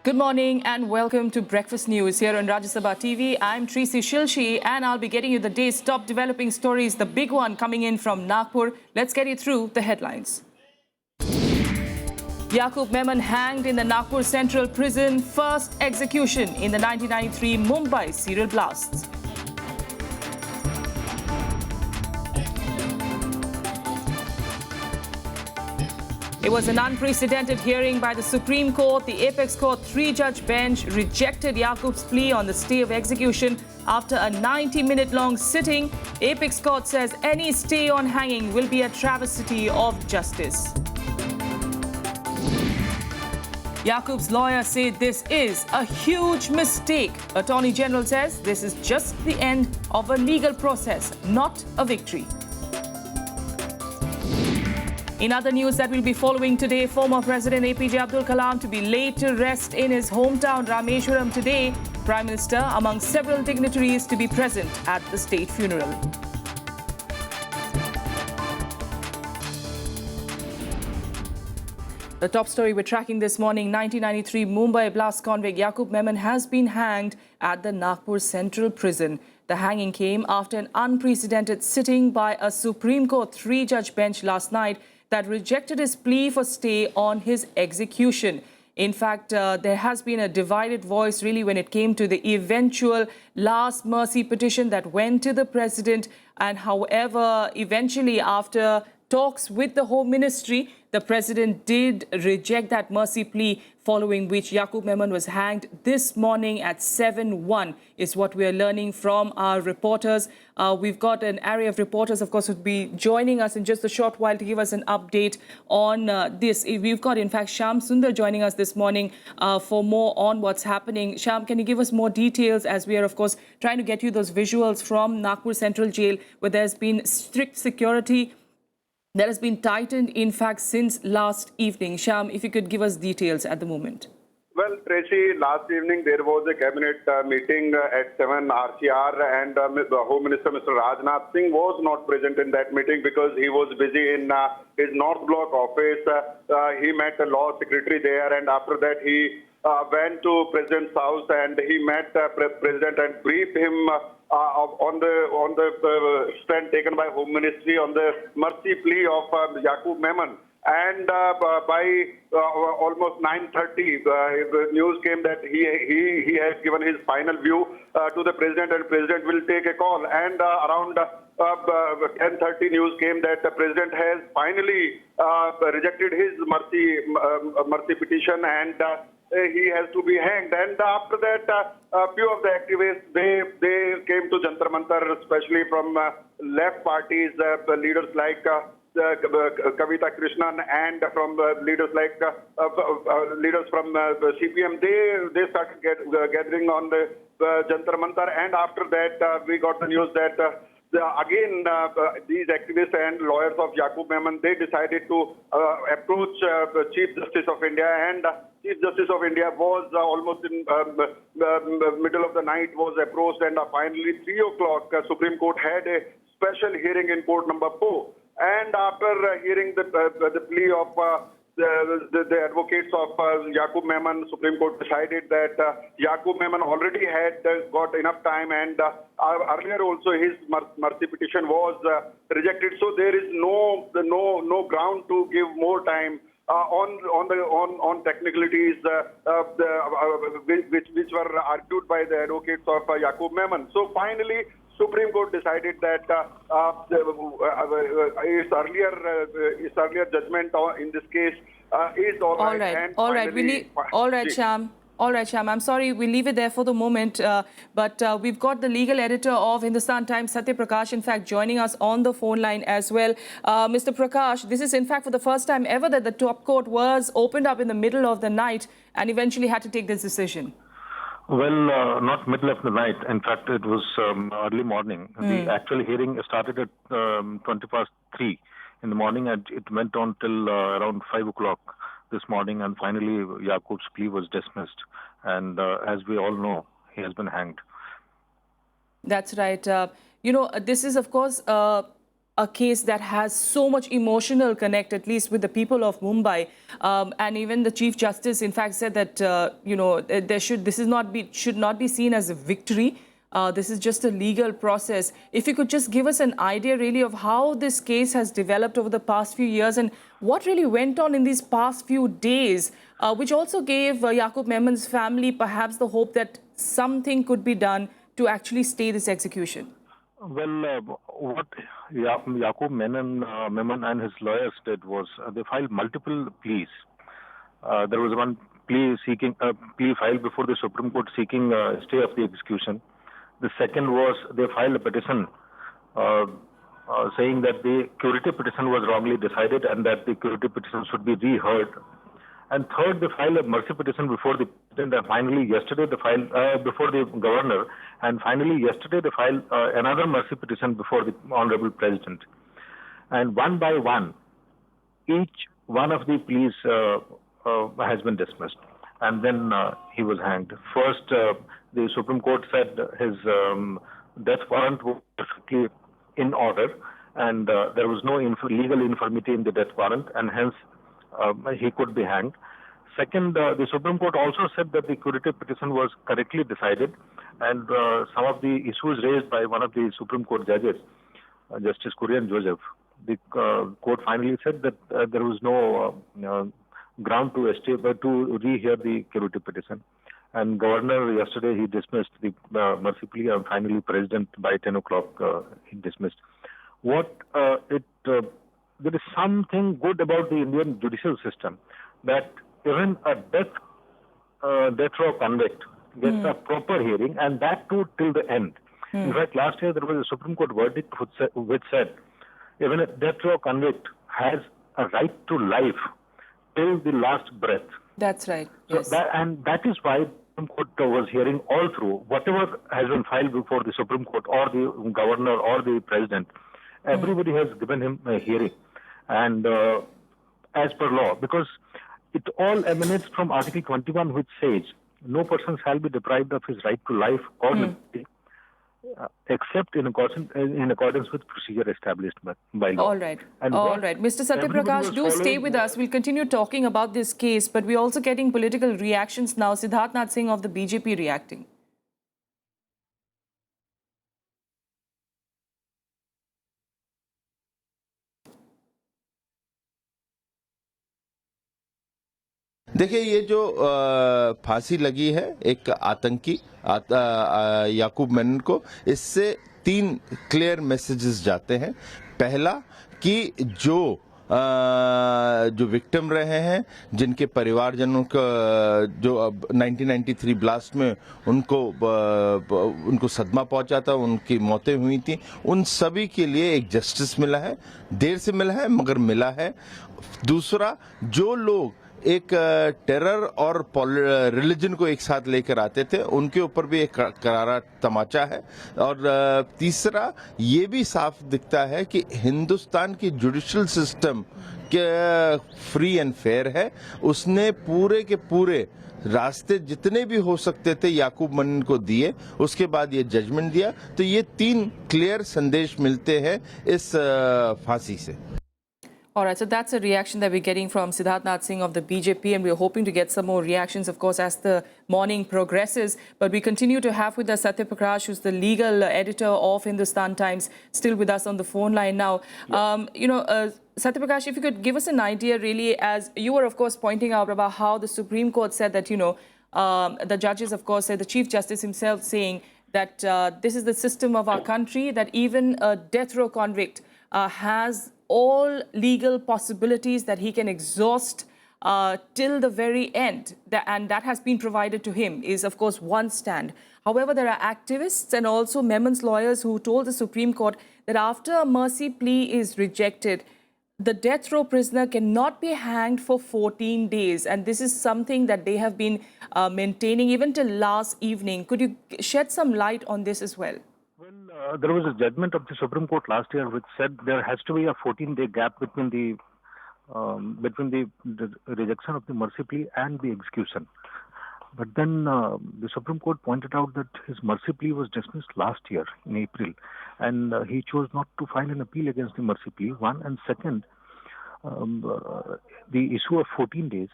Good morning and welcome to Breakfast News here on Rajya Sabha TV. I'm Tracy Shilshi and I'll be getting you the day's top developing stories. The big one coming in from Nagpur. Let's get you through the headlines. Yaqub Memon hanged in the Nagpur Central Prison. First execution in the 1993 Mumbai serial blasts. It was an unprecedented hearing by the Supreme Court. The Apex Court three-judge bench rejected Yaqub's plea on the stay of execution after a 90-minute-long sitting. Apex Court says any stay on hanging will be a travesty of justice. Yaqub's lawyer said this is a huge mistake. Attorney General says this is just the end of a legal process, not a victory. In other news that we'll be following today, former President APJ Abdul Kalam to be laid to rest in his hometown Rameshwaram today. Prime Minister among several dignitaries to be present at the state funeral. The top story we're tracking this morning, 1993 Mumbai blast convict Yaqub Memon has been hanged at the Nagpur Central Prison. The hanging came after an unprecedented sitting by a Supreme Court three-judge bench last night that rejected his plea for stay on his execution. In fact, there has been a divided voice really when it came to the eventual last mercy petition that went to the president. And however, eventually after talks with the Home Ministry, the president did reject that mercy plea, following which Yaqub Memon was hanged this morning at 7:01 is what we are learning from our reporters. We've got an array of reporters, of course, who'll be joining us in just a short while to give us an update on this. We've got, in fact, Shyam Sundar joining us this morning for more on what's happening. Shyam, can you give us more details as we are, of course, trying to get you those visuals from Nagpur Central Jail, where there's been strict security that has been tightened, in fact, since last evening. Shyam, if you could give us details at the moment. Well, Tracy, last evening there was a cabinet meeting at 7 RCR and the Home Minister, Mr. Rajnath Singh, was not present in that meeting because he was busy in his North Block office. He met the law secretary there, and after that he went to President's house and he met President and briefed him on the stand taken by Home Ministry on the mercy plea of Yaqub Memon. And by almost 9:30, the news came that he has given his final view to the president, and president will take a call. And around 10:30, news came that the president has finally rejected his mercy petition, and he has to be hanged. And after that, a few of the activists they came to Jantar Mantar, especially from left parties, leaders like Kavita Krishnan, and from leaders like leaders from CPM. They started gathering on the Jantar Mantar, and after that we got the news that again these activists and lawyers of Yaqub Memon, they decided to approach the Chief Justice of India, and Chief Justice of India was almost in the middle of the night was approached, and finally 3 o'clock Supreme Court had a special hearing in court number 4. And after hearing the plea of the advocates of Yaqub Memon, Supreme Court decided that Yaqub Memon already had got enough time, and earlier also his mercy petition was rejected. So there is no ground to give more time on technicalities which were argued by the advocates of Yaqub Memon. So finally, Supreme Court decided that its earlier judgment in this case is all right. All right, Shyam. All right, Shyam. I'm sorry, we'll leave it there for the moment. But we've got the legal editor of Hindustan Times, Satya Prakash, in fact, joining us on the phone line as well. Mr. Prakash, this is in fact for the first time ever that the top court was opened up in the middle of the night and eventually had to take this decision. Well, not middle of the night. In fact, it was early morning. The actual hearing started at 3:20 in the morning, and it went on till around 5 o'clock this morning. And finally, Yaqub's plea was dismissed. And as we all know, he has been hanged. That's right. This is, of course, a case that has so much emotional connect, at least with the people of Mumbai. And even the Chief Justice, in fact, said that, should not be seen as a victory. This is just a legal process. If you could just give us an idea really of how this case has developed over the past few years and what really went on in these past few days, which also gave Yaqub Memmon's family perhaps the hope that something could be done to actually stay this execution. Well, what Yaqub Memon and his lawyers did was they filed multiple pleas. There was one plea filed before the Supreme Court seeking stay of the execution. The second was they filed a petition saying that the curative petition was wrongly decided and that the curative petition should be reheard. And third, they filed a mercy petition before the president, and finally yesterday they filed before the governor, and finally yesterday they filed another mercy petition before the honorable president. And one by one, each one of the pleas has been dismissed, and then he was hanged. First, the Supreme Court said his death warrant was perfectly in order, and there was no legal infirmity in the death warrant, and hence he could be hanged. Second, the Supreme Court also said that the curative petition was correctly decided, and some of the issues raised by one of the Supreme Court judges, Justice Kurian Joseph, the court finally said that there was no ground to rehear the curative petition. And Governor yesterday he dismissed the mercy plea, and finally President by 10 o'clock he dismissed. There is something good about the Indian judicial system, that even a death row convict gets a proper hearing, and that too till the end. In fact, last year there was a Supreme Court verdict which said even a death row convict has a right to life till the last breath. That's right. So yes. that is why the Supreme Court was hearing all through whatever has been filed before the Supreme Court or the governor or the president. Everybody has given him a hearing, and as per law, because it all emanates from Article 21, which says no person shall be deprived of his right to life or liberty, except in accordance with procedure established by law. All right. All right. Mr. Satyaprakash, do stay with us. We'll continue talking about this case, but we're also getting political reactions now. Siddharth Singh of the BJP reacting. देखिए, ये जो फांसी लगी है एक आतंकी याकूब मेनन को, इससे 3 क्लियर मैसेजेस जाते हैं। पहला कि जो विक्टिम रहे हैं, जिनके परिवारजनों का जो अब 1993 ब्लास्ट में उनको सदमा पहुंचा था, उनकी मौतें हुई थी, उन सभी के लिए एक जस्टिस मिला है। देर से मिला है मगर मिला है। दूसरा, जो लोग एक टेरर और रिलीजन को एक साथ लेकर आते थे, उनके ऊपर भी एक करारा तमाचा है। और तीसरा, ये भी साफ दिखता है कि हिंदुस्तान की जुडिशियल सिस्टम के फ्री एंड फेयर है। उसने पूरे के पूरे रास्ते जितने भी हो सकते थे याकूब मेनन को दिए, उसके बाद ये जजमेंट दिया। तो ये 3 क्लियर संदेश मिलते हैं इस फांसी से। All right, so that's a reaction that we're getting from Siddharth Singh of the BJP, and we're hoping to get some more reactions, of course, as the morning progresses. But we continue to have with us Satyaprakash, who's the legal editor of Hindustan Times, still with us on the phone line now. Satyaprakash, if you could give us an idea, really, as you were, of course, pointing out about how the Supreme Court said that, the judges, of course, said the Chief Justice himself saying that this is the system of our country, that even a death row convict has all legal possibilities that he can exhaust till the very end, and that has been provided to him, is of course one stand. However, there are activists and also Memmon's lawyers who told the Supreme Court that after a mercy plea is rejected, the death row prisoner cannot be hanged for 14 days. And this is something that they have been maintaining even till last evening. Could you shed some light on this as well? Well, there was a judgment of the Supreme Court last year which said there has to be a 14-day gap between the rejection of the mercy plea and the execution. But then the Supreme Court pointed out that his mercy plea was dismissed last year in April, and he chose not to file an appeal against the mercy plea, one. And second, the issue of 14 days,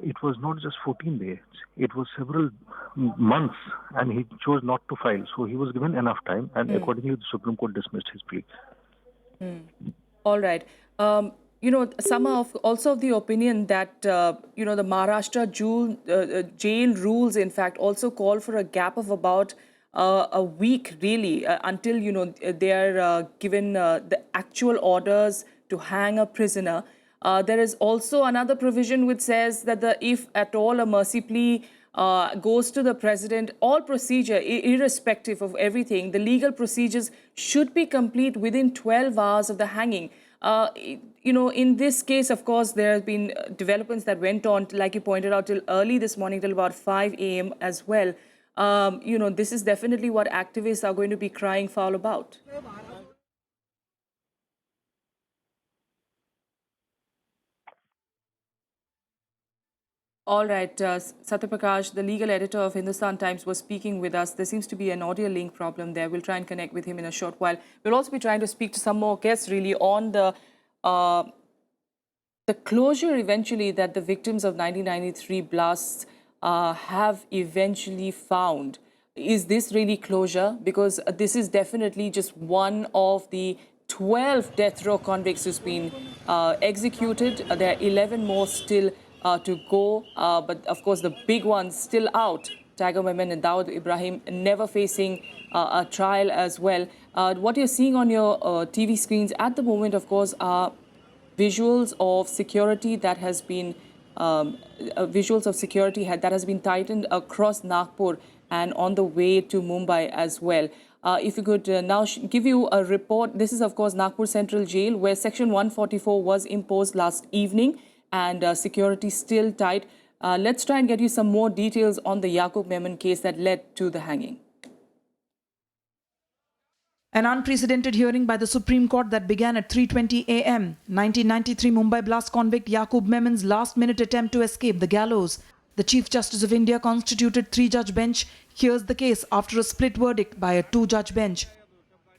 it was not just 14 days, it was several months, and he chose not to file. So he was given enough time, and accordingly the Supreme Court dismissed his plea. All right. Some are also of the opinion that, the Maharashtra jail rules, in fact, also call for a gap of about a week, really, until, they are given the actual orders to hang a prisoner. There is also another provision which says that if at all a mercy plea goes to the president, all procedure, irrespective of everything, the legal procedures should be complete within 12 hours of the hanging. In this case, of course, there have been developments that went on, like you pointed out, till early this morning, till about 5 a.m. as well. This is definitely what activists are going to be crying foul about. All right, Satyaprakash, the legal editor of Hindustan Times, was speaking with us. There seems to be an audio link problem there. We'll try and connect with him in a short while. We'll also be trying to speak to some more guests, really, on the closure, eventually, that the victims of 1993 blasts have eventually found. Is this really closure? Because this is definitely just one of the 12 death row convicts who's been executed. There are 11 more still to go, but of course the big ones still out. Tiger Memon and Dawood Ibrahim never facing a trial as well. What you're seeing on your TV screens at the moment, of course, are visuals of security that has been that has been tightened across Nagpur and on the way to Mumbai as well. If you could now give you a report. This is, of course, Nagpur Central Jail, where Section 144 was imposed last evening, and security still tight. Let's try and get you some more details on the Yaqub Memon case that led to the hanging. An unprecedented hearing by the Supreme Court that began at 3:20 a.m. 1993 Mumbai blast convict Yaqub Memon's last-minute attempt to escape the gallows. The Chief Justice of India constituted three-judge bench hears the case after a split verdict by a two-judge bench.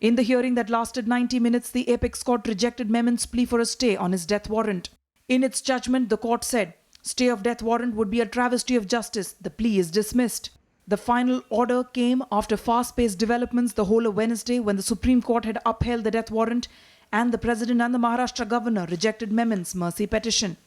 In the hearing that lasted 90 minutes, the apex court rejected Memon's plea for a stay on his death warrant. In its judgment, the court said, stay of death warrant would be a travesty of justice. The plea is dismissed. The final order came after fast-paced developments the whole of Wednesday, when the Supreme Court had upheld the death warrant and the President and the Maharashtra governor rejected Memon's mercy petition.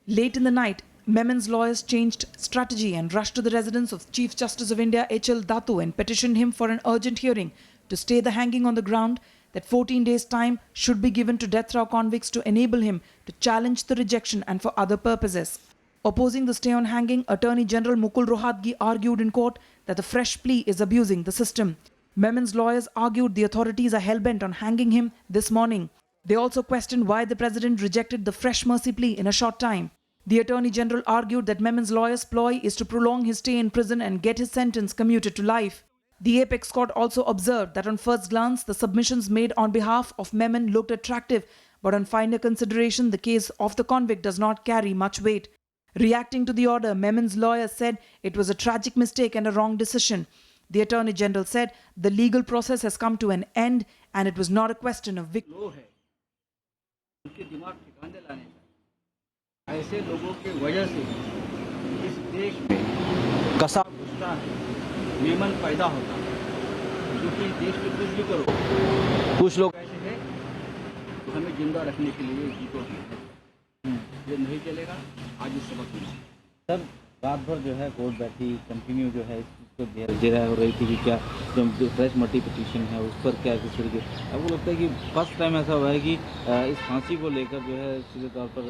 Late in the night, Memon's lawyers changed strategy and rushed to the residence of Chief Justice of India H.L. Datu and petitioned him for an urgent hearing to stay the hanging on the ground that 14 days' time should be given to death row convicts to enable him to challenge the rejection and for other purposes. Opposing the stay on hanging, Attorney General Mukul Rohatgi argued in court that the fresh plea is abusing the system. Memon's lawyers argued the authorities are hell-bent on hanging him this morning. They also questioned why the president rejected the fresh mercy plea in a short time. The Attorney General argued that Memon's lawyer's ploy is to prolong his stay in prison and get his sentence commuted to life. The apex court also observed that on first glance, the submissions made on behalf of Memon looked attractive, but on finer consideration, the case of the convict does not carry much weight. Reacting to the order, Memon's lawyer said it was a tragic mistake and a wrong decision. The Attorney General said the legal process has come to an end and it was not a question of victory. ऐसे लोगों की वजह से इस देश में कसा गुस्सा है, मेमन पैदा होता है, क्योंकि देश में कुछ भी करो, कुछ लोग ऐसे हैं तो हमें जिंदा रखने के लिए जीतो हैं, ये नहीं चलेगा। आज इस सबक मिला सर, रात भर जो है कोर्ट बैठी कंटिन्यू जो है इसको जेरा हो रही थी कि क्या जो फ्रेश मल्टी पिटीशन है उस पर क्या किस तरीके। आपको लगता है कि फर्स्ट टाइम ऐसा हुआ है कि इस फांसी को लेकर जो है सीधे तौर पर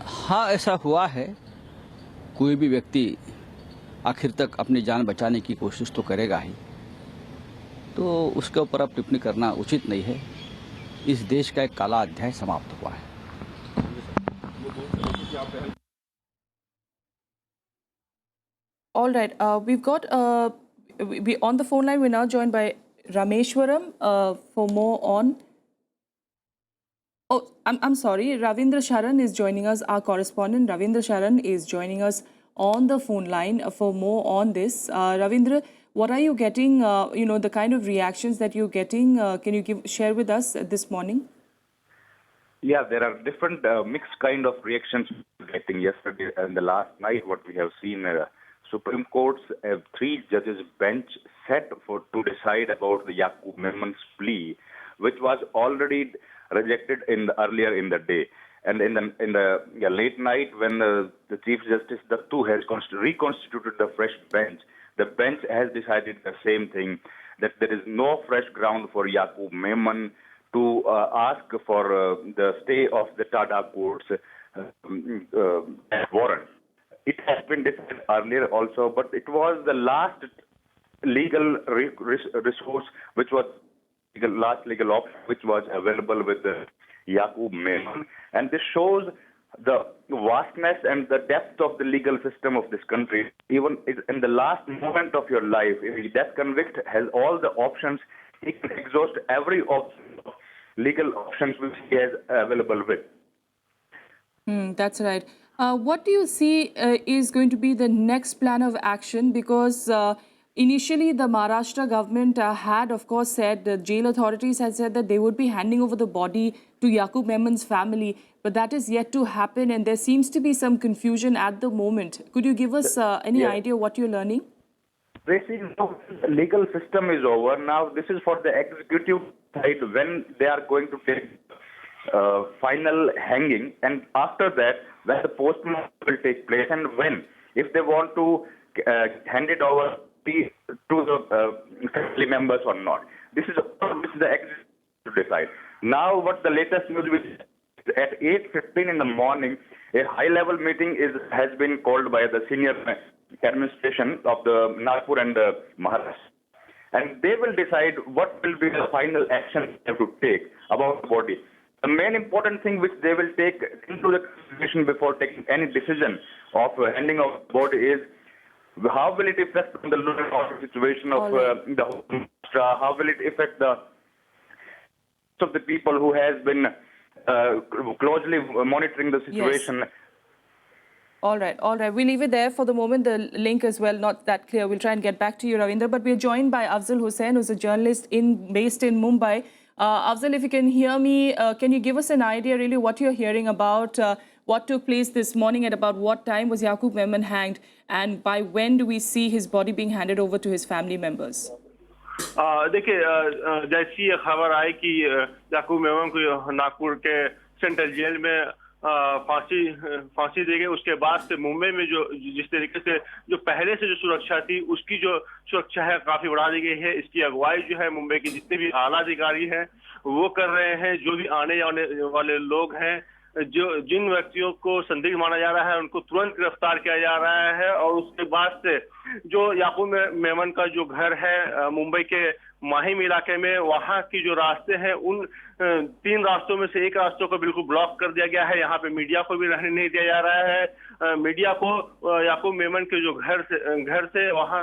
हाँ, ऐसा हुआ है। कोई भी व्यक्ति आखिर तक अपनी जान बचाने की कोशिश तो करेगा ही, तो उसके ऊपर अब टिप्पणी करना उचित नहीं है। इस देश का एक काला अध्याय समाप्त हुआ है। All right, we've got we on the phone line. We're now joined by Rameshwaram for more on. Oh, I'm sorry. Ravindra Sharan is joining us. Our correspondent Ravindra Sharan is joining us on the phone line for more on this. Ravindra, what are you getting, the kind of reactions that you're getting? Can you share with us this morning? Yeah, there are different mixed kind of reactions getting yesterday and the last night. What we have seen, Supreme Court's 3 judges bench set to decide about the Yaqub Memmon's plea, which was already rejected earlier in the day. And in the late night, when the Chief Justice Dattu has reconstituted the fresh bench, the bench has decided the same thing, that there is no fresh ground for Yaqub Memon to ask for the stay of the Tada court's warrant. It has been decided earlier also, but it was the last legal resource, which was the last legal option which was available with Yaqub Memon. And this shows the vastness and the depth of the legal system of this country. Even in the last moment of your life, if a death convict has all the options, he can exhaust every legal options which he has available with. That's right. What do you see is going to be the next plan of action? Because initially the Maharashtra government had, of course, said, the jail authorities had said that they would be handing over the body to Yaqub Memmon's family, but that is yet to happen, and there seems to be some confusion at the moment. Could you give us any idea what you're learning? Basically, the legal system is over. Now, this is for the executive side when they are going to take final hanging, and after that, when the postmortem will take place, and when, if they want to hand it over to the family members or not. This is the executive to decide. Now, what the latest news which at 8:15 in the morning, a high-level meeting has been called by the senior administration of the Nagpur and Maharashtra. And they will decide what will be the final action they have to take about the body. The main important thing which they will take into the consideration before taking any decision of handing of the body is how will it affect on the law and order situation of the whole Maharashtra? How will it affect the people who has been closely monitoring the situation? Yes. All right. We'll leave it there for the moment. The link as well, not that clear. We'll try and get back to you, Ravindra. But we're joined by Afzal Hussain, who's a journalist based in Mumbai. Afzal, if you can hear me, can you give us an idea really what you're hearing about what took place this morning, at about what time was Yaqub Memon hanged, and by when do we see his body being handed over to his family members? देखिए, जैसी ये खबर आई कि याकूब मेमन को नागपुर के central jail में फांसी दी गई, उसके बाद से मुंबई में जो जिस तरीके से जो पहले से जो सुरक्षा थी, उसकी जो सुरक्षा है काफी बढ़ा दी गई है। इसकी अगुवाई जो है मुंबई के जितने भी आला अधिकारी हैं वो कर रहे हैं। जो भी आने जाने वाले लोग हैं, जिन व्यक्तियों को संदिग्ध माना जा रहा है, उनको तुरंत गिरफ्तार किया जा रहा है। और उसके बाद से जो याकूब मेमन का जो घर है मुंबई के माहिम इलाके में, वहां की जो रास्ते हैं, उन 3 रास्तों में से एक रास्तों को बिल्कुल ब्लॉक कर दिया गया है। यहाँ पे मीडिया को भी रहने नहीं दिया जा रहा है। मीडिया को याकूब मेमन के जो घर से वहां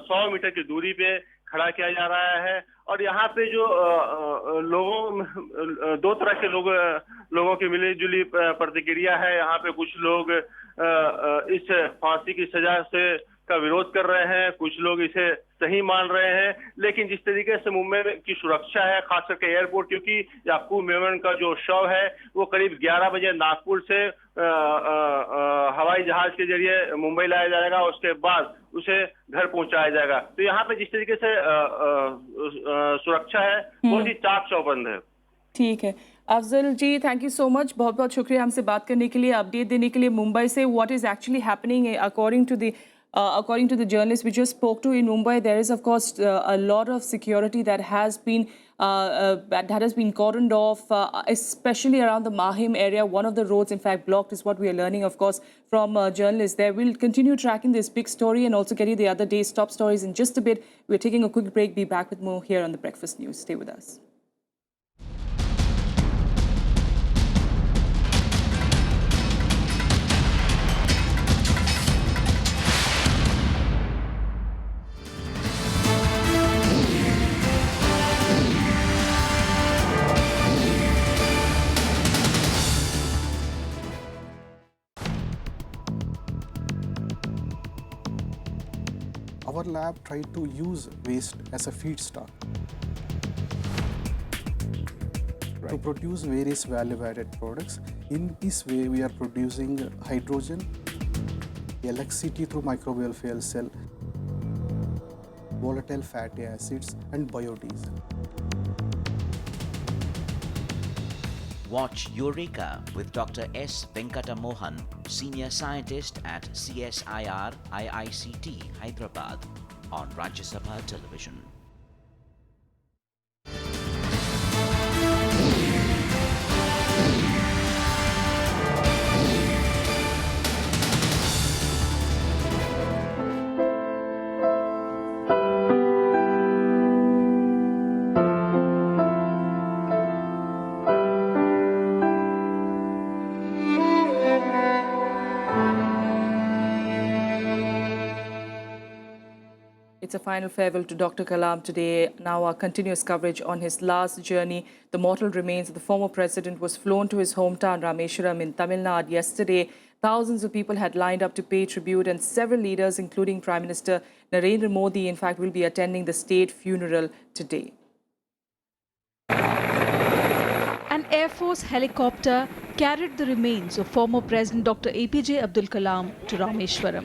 100 मीटर की दूरी पे खड़ा किया जा रहा है। और यहाँ पे जो दो तरह के लोगों की मिली जुली प्रतिक्रिया है। यहाँ पे कुछ लोग इस फांसी की सजा का विरोध कर रहे हैं, कुछ लोग इसे सही मान रहे हैं। लेकिन जिस तरीके से मुंबई की सुरक्षा है, खास करके एयरपोर्ट, क्योंकि याकूब मेमन का जो शव है वो करीब 11 बजे नागपुर से हवाई जहाज के जरिए मुंबई लाया जाएगा, उसके बाद उसे घर पहुंचाया जाएगा। तो यहाँ पे जिस तरीके से सुरक्षा है बहुत ही चाक चौबंद है। ठीक है अफजल जी, थैंक यू सो मच, बहुत बहुत शुक्रिया हमसे बात करने के लिए, अपडेट देने के लिए मुंबई से। What is actually happening according to the journalist we just spoke to in Mumbai, there is of course a lot of security that has been cordoned off, especially around the Mahim area. One of the roads, in fact, blocked is what we are learning, of course, from journalists there. We'll continue tracking this big story and also get you the other day's top stories in just a bit. We're taking a quick break. Be back with more here on the Breakfast News. Stay with us. our lab tried to use waste as a feedstock to produce various value-added products. In this way, we are producing hydrogen, electricity through microbial fuel cell, volatile fatty acids, and biodiesel. Watch Eureka with Dr. S. Venkata Mohan, Senior Scientist at CSIR IICT, Hyderabad, on Rajya Sabha television. It's a final farewell to Dr. Kalam today. Now our continuous coverage on his last journey. The mortal remains of the former president was flown to his hometown Rameshwaram in Tamil Nadu yesterday. Thousands of people had lined up to pay tribute, and several leaders, including Prime Minister Narendra Modi, in fact, will be attending the state funeral today. An Air Force helicopter carried the remains of former President Dr. APJ Abdul Kalam to Rameshwaram.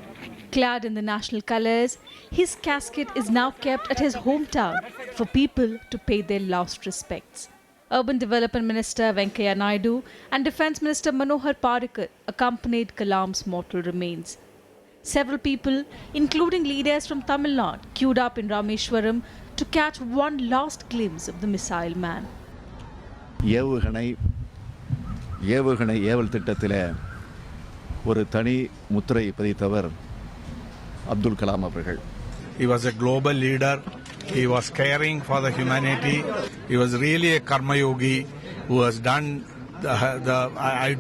Clad in the national colours, his casket is now kept at his hometown for people to pay their last respects. Urban Development Minister Venkaiah Naidu and Defence Minister Manohar Parrikar accompanied Kalam's mortal remains. Several people, including leaders from Tamil Nadu, queued up in Rameshwaram to catch one last glimpse of the missile man. ஏவல் திட்டத்தில் ஒரு தனி முத்திரை பதித்தவர் அப்துல் கலாம் அவர்கள். He was a global leader. He was caring for the humanity. He was really a karma yogi who has done I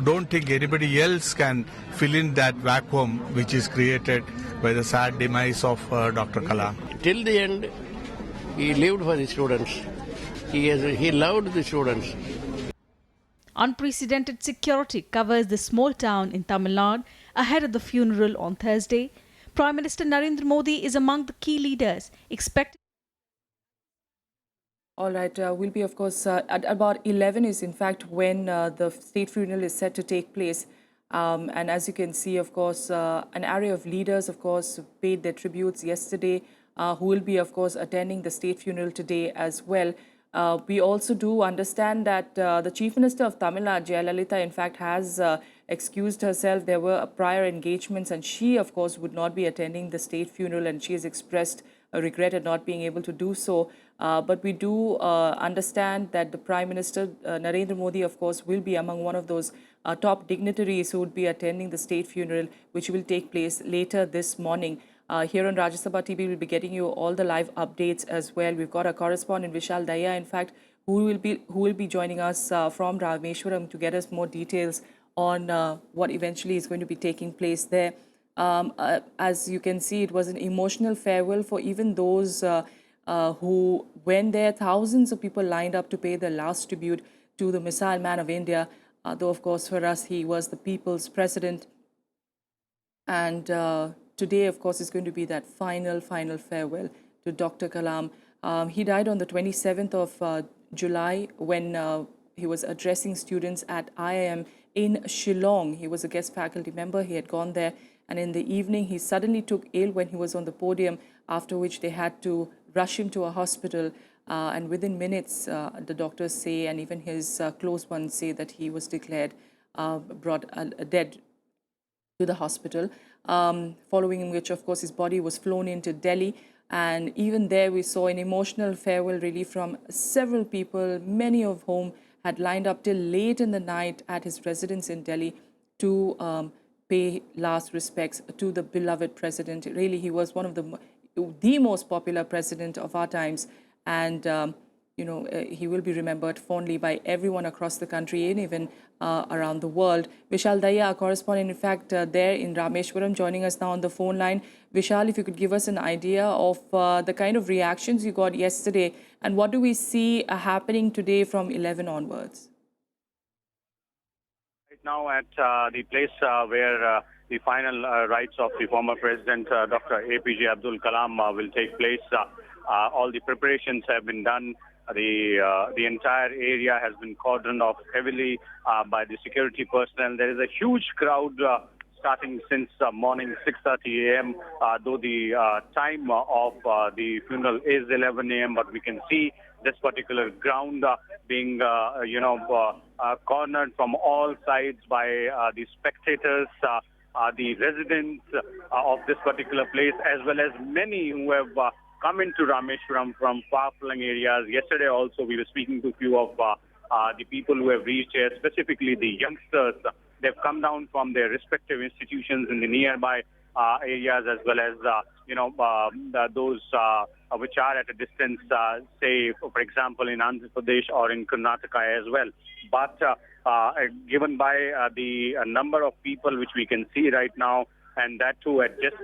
don't think anybody else can fill in that vacuum which is created by the sad demise of Dr. Kalam. Till the end, he lived for the students. He loved the students. Unprecedented security covers the small town in Tamil Nadu ahead of the funeral on Thursday. Prime Minister Narendra Modi is among the key leaders expected. All right, we'll be, of course, at about 11 is in fact when the state funeral is set to take place. And as you can see, of course, an array of leaders, of course, paid their tributes yesterday, who will be, of course, attending the state funeral today as well. We also do understand that the Chief Minister of Tamil Nadu, Jayalalitha, in fact, has excused herself. There were prior engagements, and she, of course, would not be attending the state funeral, and she has expressed a regret at not being able to do so. But we do understand that the Prime Minister, Narendra Modi, of course, will be among one of those top dignitaries who would be attending the state funeral, which will take place later this morning. Here on Rajya Sabha TV, we'll be getting you all the live updates as well. We've got our correspondent Vishal Daya, in fact, who will be joining us from Rameshwaram to get us more details on what eventually is going to be taking place there. As you can see, it was an emotional farewell for even those who went there. Thousands of people lined up to pay their last tribute to the missile man of India, though, of course, for us, he was the people's president. And today, of course, is going to be that final farewell to Dr. Kalam. He died on the 27th of July when he was addressing students at IIM in Shillong. He was a guest faculty member. He had gone there, and in the evening, he suddenly took ill when he was on the podium, after which they had to rush him to a hospital. And within minutes, the doctors say, and even his close ones say, that he was declared brought dead to the hospital, following which, of course, his body was flown into Delhi. And even there, we saw an emotional farewell really from several people, many of whom had lined up till late in the night at his residence in Delhi to pay last respects to the beloved president. Really, he was one of the most popular president of our times. And he will be remembered fondly by everyone across the country and even around the world. Vishal Daya, our correspondent, in fact, there in Rameshwaram, joining us now on the phone line. Vishal, if you could give us an idea of the kind of reactions you got yesterday, and what do we see happening today from 11 onwards? Now at the place where the final rites of the former president, Dr. APJ Abdul Kalam, will take place. All the preparations have been done. The entire area has been cordoned off heavily by the security personnel. There is a huge crowd starting since morning 6:30 a.m. Though the time of the funeral is 11 a.m., but we can see this particular ground being, cornered from all sides by the spectators, the residents of this particular place, as well as many who have come into Rameshwaram from far-flung areas. Yesterday also we were speaking to a few of the people who have reached here, specifically the youngsters. They've come down from their respective institutions in the nearby areas, as well as, those which are at a distance, say, for example, in Andhra Pradesh or in Karnataka as well. But given by the number of people which we can see right now, and that too at just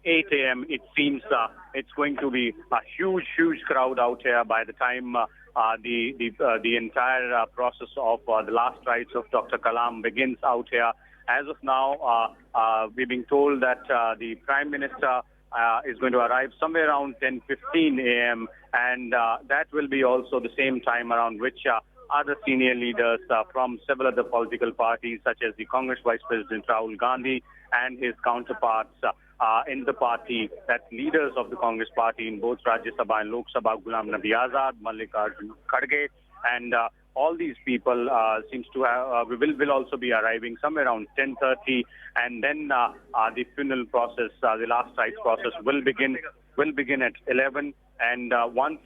8 a.m., it seems it's going to be a huge crowd out here by the time the entire process of the last rites of Dr. Kalam begins out here. As of now, we're being told that the Prime Minister is going to arrive somewhere around 10:15 a.m. and that will be also the same time around which other senior leaders from several other political parties, such as the Congress Vice President Rahul Gandhi and his counterparts in the party, that's leaders of the Congress party in both Rajya Sabha and Lok Sabha, Ghulam Nabi Azad, Mallikarjun Kharge, and all these people seems to have will also be arriving somewhere around 10:30, and then the funeral process, the last rites process, will begin at 11. And once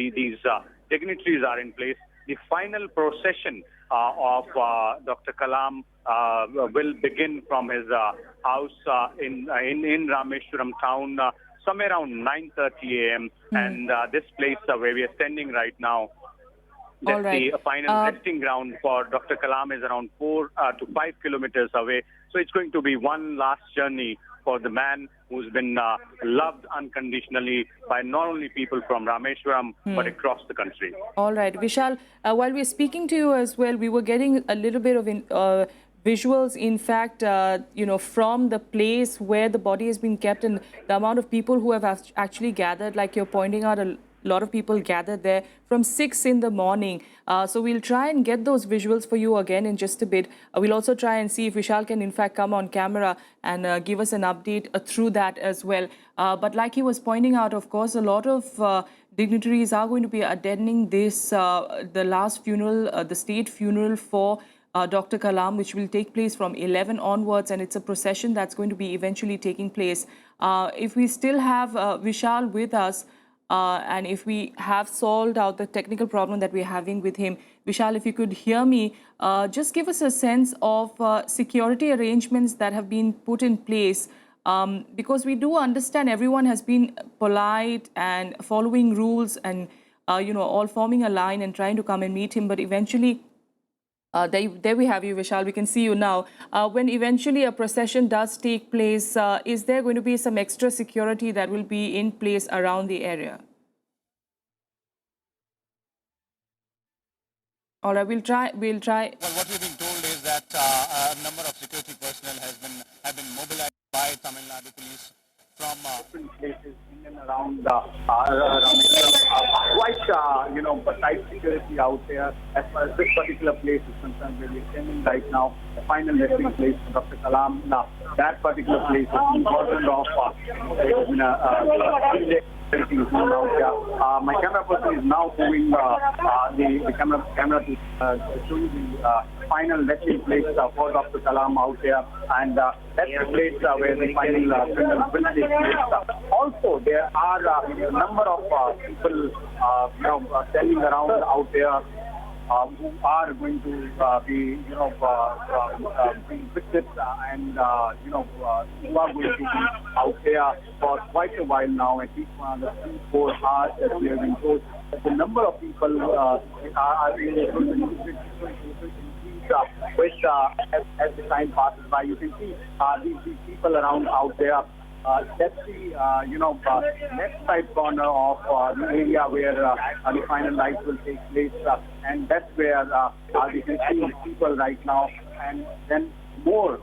these dignitaries are in place, the final procession of Dr. Kalam will begin from his house in Rameshwaram town somewhere around 9:30 a.m. And this place where we are standing right now, that's the final resting ground for Dr. Kalam, is around 4 to 5 kilometers away. So it's going to be one last journey for the man who's been loved unconditionally by not only people from Rameshwaram, but across the country. All right, Vishal, while we're speaking to you as well, we were getting a little bit of visuals, in fact, from the place where the body has been kept, and the amount of people who have actually gathered, like you're pointing out, a lot of people gathered there from 6 in the morning. So we'll try and get those visuals for you again in just a bit. We'll also try and see if Vishal can in fact come on camera and give us an update through that as well. But like he was pointing out, of course, a lot of dignitaries are going to be attending this, the last funeral, the state funeral for Dr. Kalam, which will take place from 11 onwards, and it's a procession that's going to be eventually taking place. If we still have Vishal with us, and if we have solved out the technical problem that we're having with him, Vishal, if you could hear me, just give us a sense of security arrangements that have been put in place, because we do understand everyone has been polite and following rules and, all forming a line and trying to come and meet him, but eventually there we have you, Vishal. We can see you now. When eventually a procession does take place, is there going to be some extra security that will be in place around the area? All right, we'll try. Well, what we've been told is that a number of security personnel have been mobilized by Tamil Nadu police from different places in and around quite tight security out there as far as this particular place is concerned, where we're standing right now, the final resting place for Dr. Kalam. Now, that particular place has been cordoned off. My camera person is now moving the camera to show you the final resting place for Dr. Kalam out here, and that's the place where the final funeral will take place. Also, there are a number of people standing around out there who are going to be being visited and who are going to be out there for quite a while now, at least for the 3-4 hours that we have been told. The number of people are which as the time passes by, you can see these people around out there That's the left side corner of the area where the final lights will take place, and that's where the people right now, and then more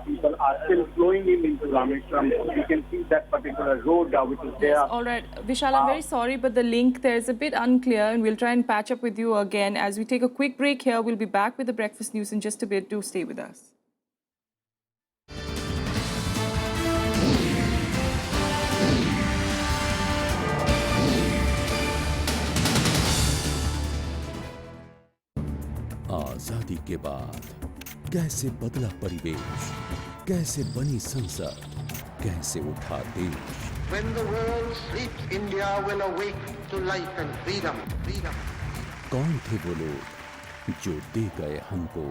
people are still flowing into Rameshwaram. You can see that particular road which is there. Yes, all right. Vishal, I'm very sorry, but the link there is a bit unclear, and we'll try and patch up with you again. As we take a quick break here, we'll be back with the breakfast news in just a bit. Do stay with us. आजादी के बाद कैसे बदला परिवेश, कैसे बनी संसद, कैसे उठा देश। When the world sleeps, India will awake to life and freedom. कौन थे वो लोग जो दे गए हमको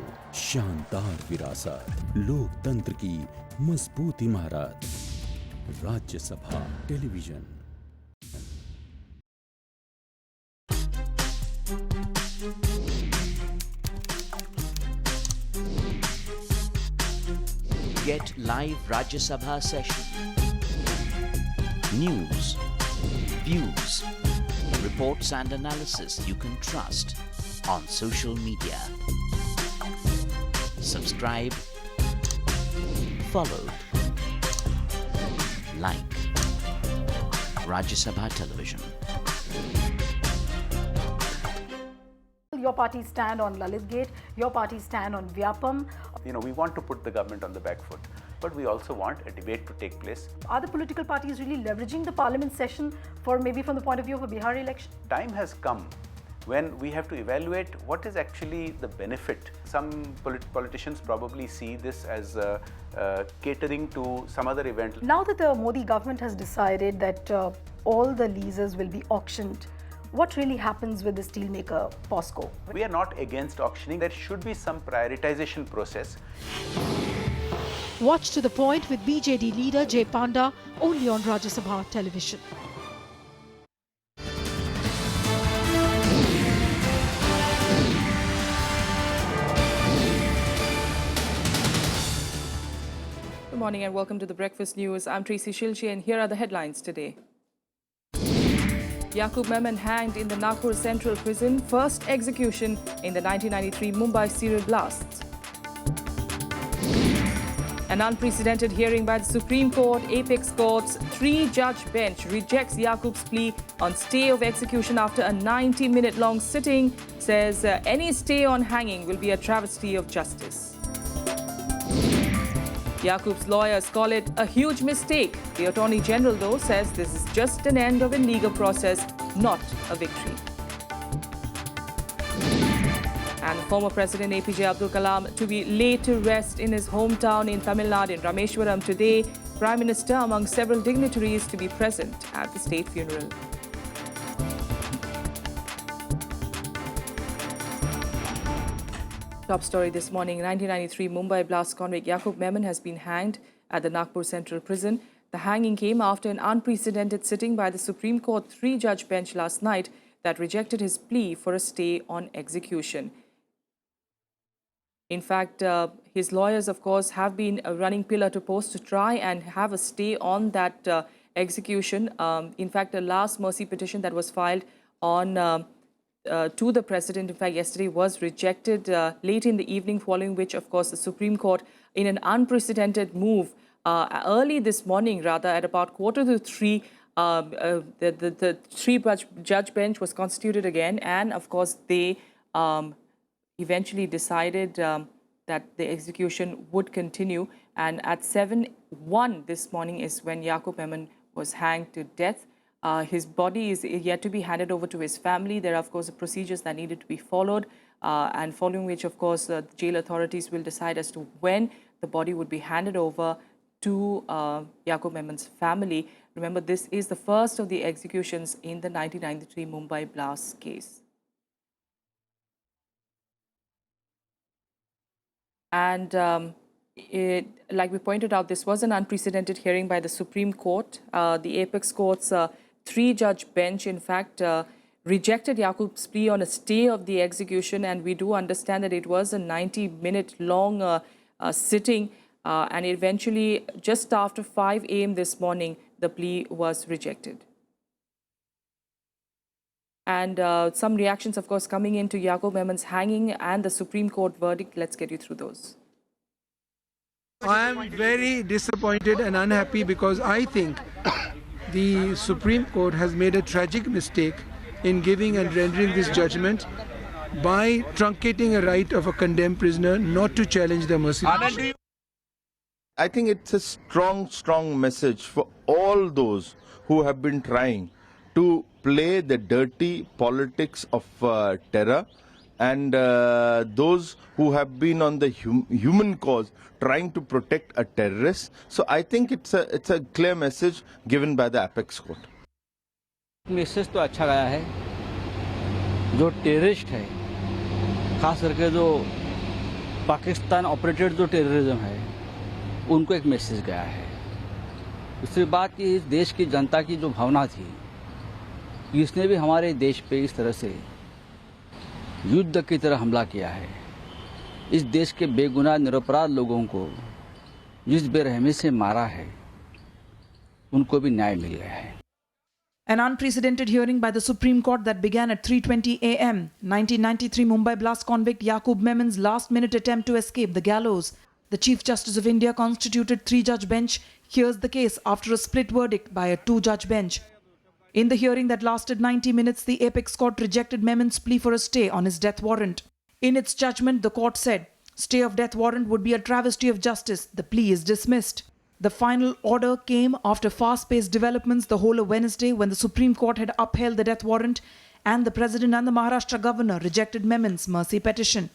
शानदार विरासत, लोकतंत्र की मजबूत इमारत। Rajya Sabha television. Get live Rajya Sabha session. News, views, reports and analysis you can trust on social media. Subscribe, follow, like Rajya Sabha Television. Your party stand on Lalit Gate, your party stand on Vyapam. We want to put the government on the back foot, but we also want a debate to take place. Are the political parties really leveraging the parliament session for maybe from the point of view of a Bihar election? Time has come when we have to evaluate what is actually the benefit. Some politicians probably see this as catering to some other event. Now that the Modi government has decided that all the leases will be auctioned, what really happens with the steelmaker POSCO? We are not against auctioning. There should be some prioritization process. Watch to the point with BJD leader Jay Panda only on Rajya Sabha television. Good morning and welcome to the Breakfast News. I'm Tracy Shilchi and here are the headlines today. Yaqub Memon hanged in the Nagpur Central Prison, first execution in the 1993 Mumbai serial blasts. An unprecedented hearing by the Supreme Court, Apex Court's three-judge bench rejects Yaqub's plea on stay of execution after a 90-minute-long sitting, says any stay on hanging will be a travesty of justice. Yaqub's lawyers call it a huge mistake. The Attorney General, though, says this is just an end of a legal process, not a victory. And former President APJ Abdul Kalam to be laid to rest in his hometown in Tamil Nadu in Rameshwaram today. Prime Minister among several dignitaries to be present at the state funeral. Top story this morning, 1993 Mumbai blast convict Yaqub Memon has been hanged at the Nagpur Central Prison. The hanging came after an unprecedented sitting by the Supreme Court three-judge bench last night that rejected his plea for a stay on execution. In fact, his lawyers, of course, have been running pillar to post to try and have a stay on that execution. In fact, a last mercy petition that was filed on to the president, in fact, yesterday was rejected late in the evening, following which, of course, the Supreme Court, in an unprecedented move, early this morning, rather, at about 2:45, the three-judge bench was constituted again, and, of course, they eventually decided that the execution would continue. And at 7:01 this morning is when Yaqub Memon was hanged to death. His body is yet to be handed over to his family. There are, of course, procedures that needed to be followed, and following which, of course, the jail authorities will decide as to when the body would be handed over to Yaqub Memon's family. Remember, this is the first of the executions in the 1993 Mumbai blast case. And like we pointed out, this was an unprecedented hearing by the Supreme Court. The Apex Court's three-judge bench, in fact, rejected Yaqub's plea on a stay of the execution, and we do understand that it was a 90-minute long sitting. And eventually, just after 5 a.m. this morning, the plea was rejected. And some reactions, of course, coming into Yaqub Memon's hanging and the Supreme Court verdict. Let's get you through those. I am very disappointed and unhappy because I think the Supreme Court has made a tragic mistake in giving and rendering this judgment by truncating a right of a condemned prisoner not to challenge the mercy petition. I think it's a strong message for all those who have been trying to play the dirty politics of terror, and those who have been on the human cause trying to protect a terrorist. So I think it's a clear message given by the Apex Court. Message तो अच्छा गया है. जो terrorist है, खास करके जो Pakistan operated जो टेररिज्म है, उनको एक मैसेज गया है. दूसरी बात कि इस देश की जनता की जो भावना थी, इसने भी हमारे देश पे इस तरह से युद्ध की तरह हमला किया है. इस देश के बेगुनाह निरपराध लोगों को जिस बेरहमी से मारा है, उनको भी न्याय मिल गया है. An unprecedented hearing by the Supreme Court that began at 3:20 a.m. 1993 Mumbai blast convict Yaqub Memon's last-minute attempt to escape the gallows. The Chief Justice of India constituted three-judge bench hears the case after a split verdict by a two-judge bench. In the hearing that lasted 90 minutes, the Apex Court rejected Memon's plea for a stay on his death warrant. In its judgment, the court said, stay of death warrant would be a travesty of justice. The plea is dismissed. The final order came after fast-paced developments the whole of Wednesday when the Supreme Court had upheld the death warrant and the President and the Maharashtra Governor rejected Memon's mercy petition.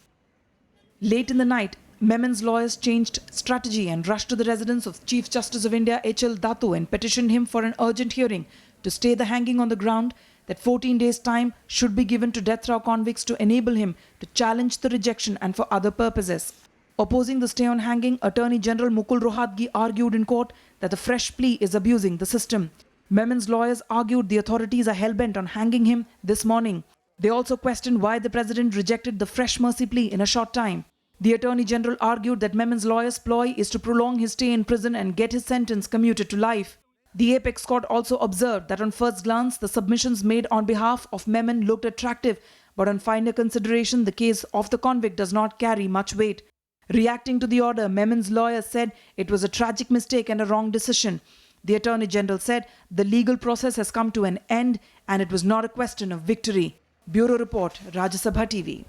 Late in the night, Memon's lawyers changed strategy and rushed to the residence of Chief Justice of India H.L. Datu and petitioned him for an urgent hearing to stay the hanging on the ground that 14 days' time should be given to death row convicts to enable him to challenge the rejection and for other purposes. Opposing the stay on hanging, Attorney General Mukul Rohatgi argued in court that the fresh plea is abusing the system. Memon's lawyers argued the authorities are hell-bent on hanging him this morning. They also questioned why the president rejected the fresh mercy plea in a short time. The Attorney General argued that Memon's lawyer's ploy is to prolong his stay in prison and get his sentence commuted to life. The Apex Court also observed that on first glance, the submissions made on behalf of Memon looked attractive, but on finer consideration, the case of the convict does not carry much weight. Reacting to the order, Memon's lawyer said it was a tragic mistake and a wrong decision. The Attorney General said the legal process has come to an end and it was not a question of victory. Bureau Report, Rajya Sabha TV.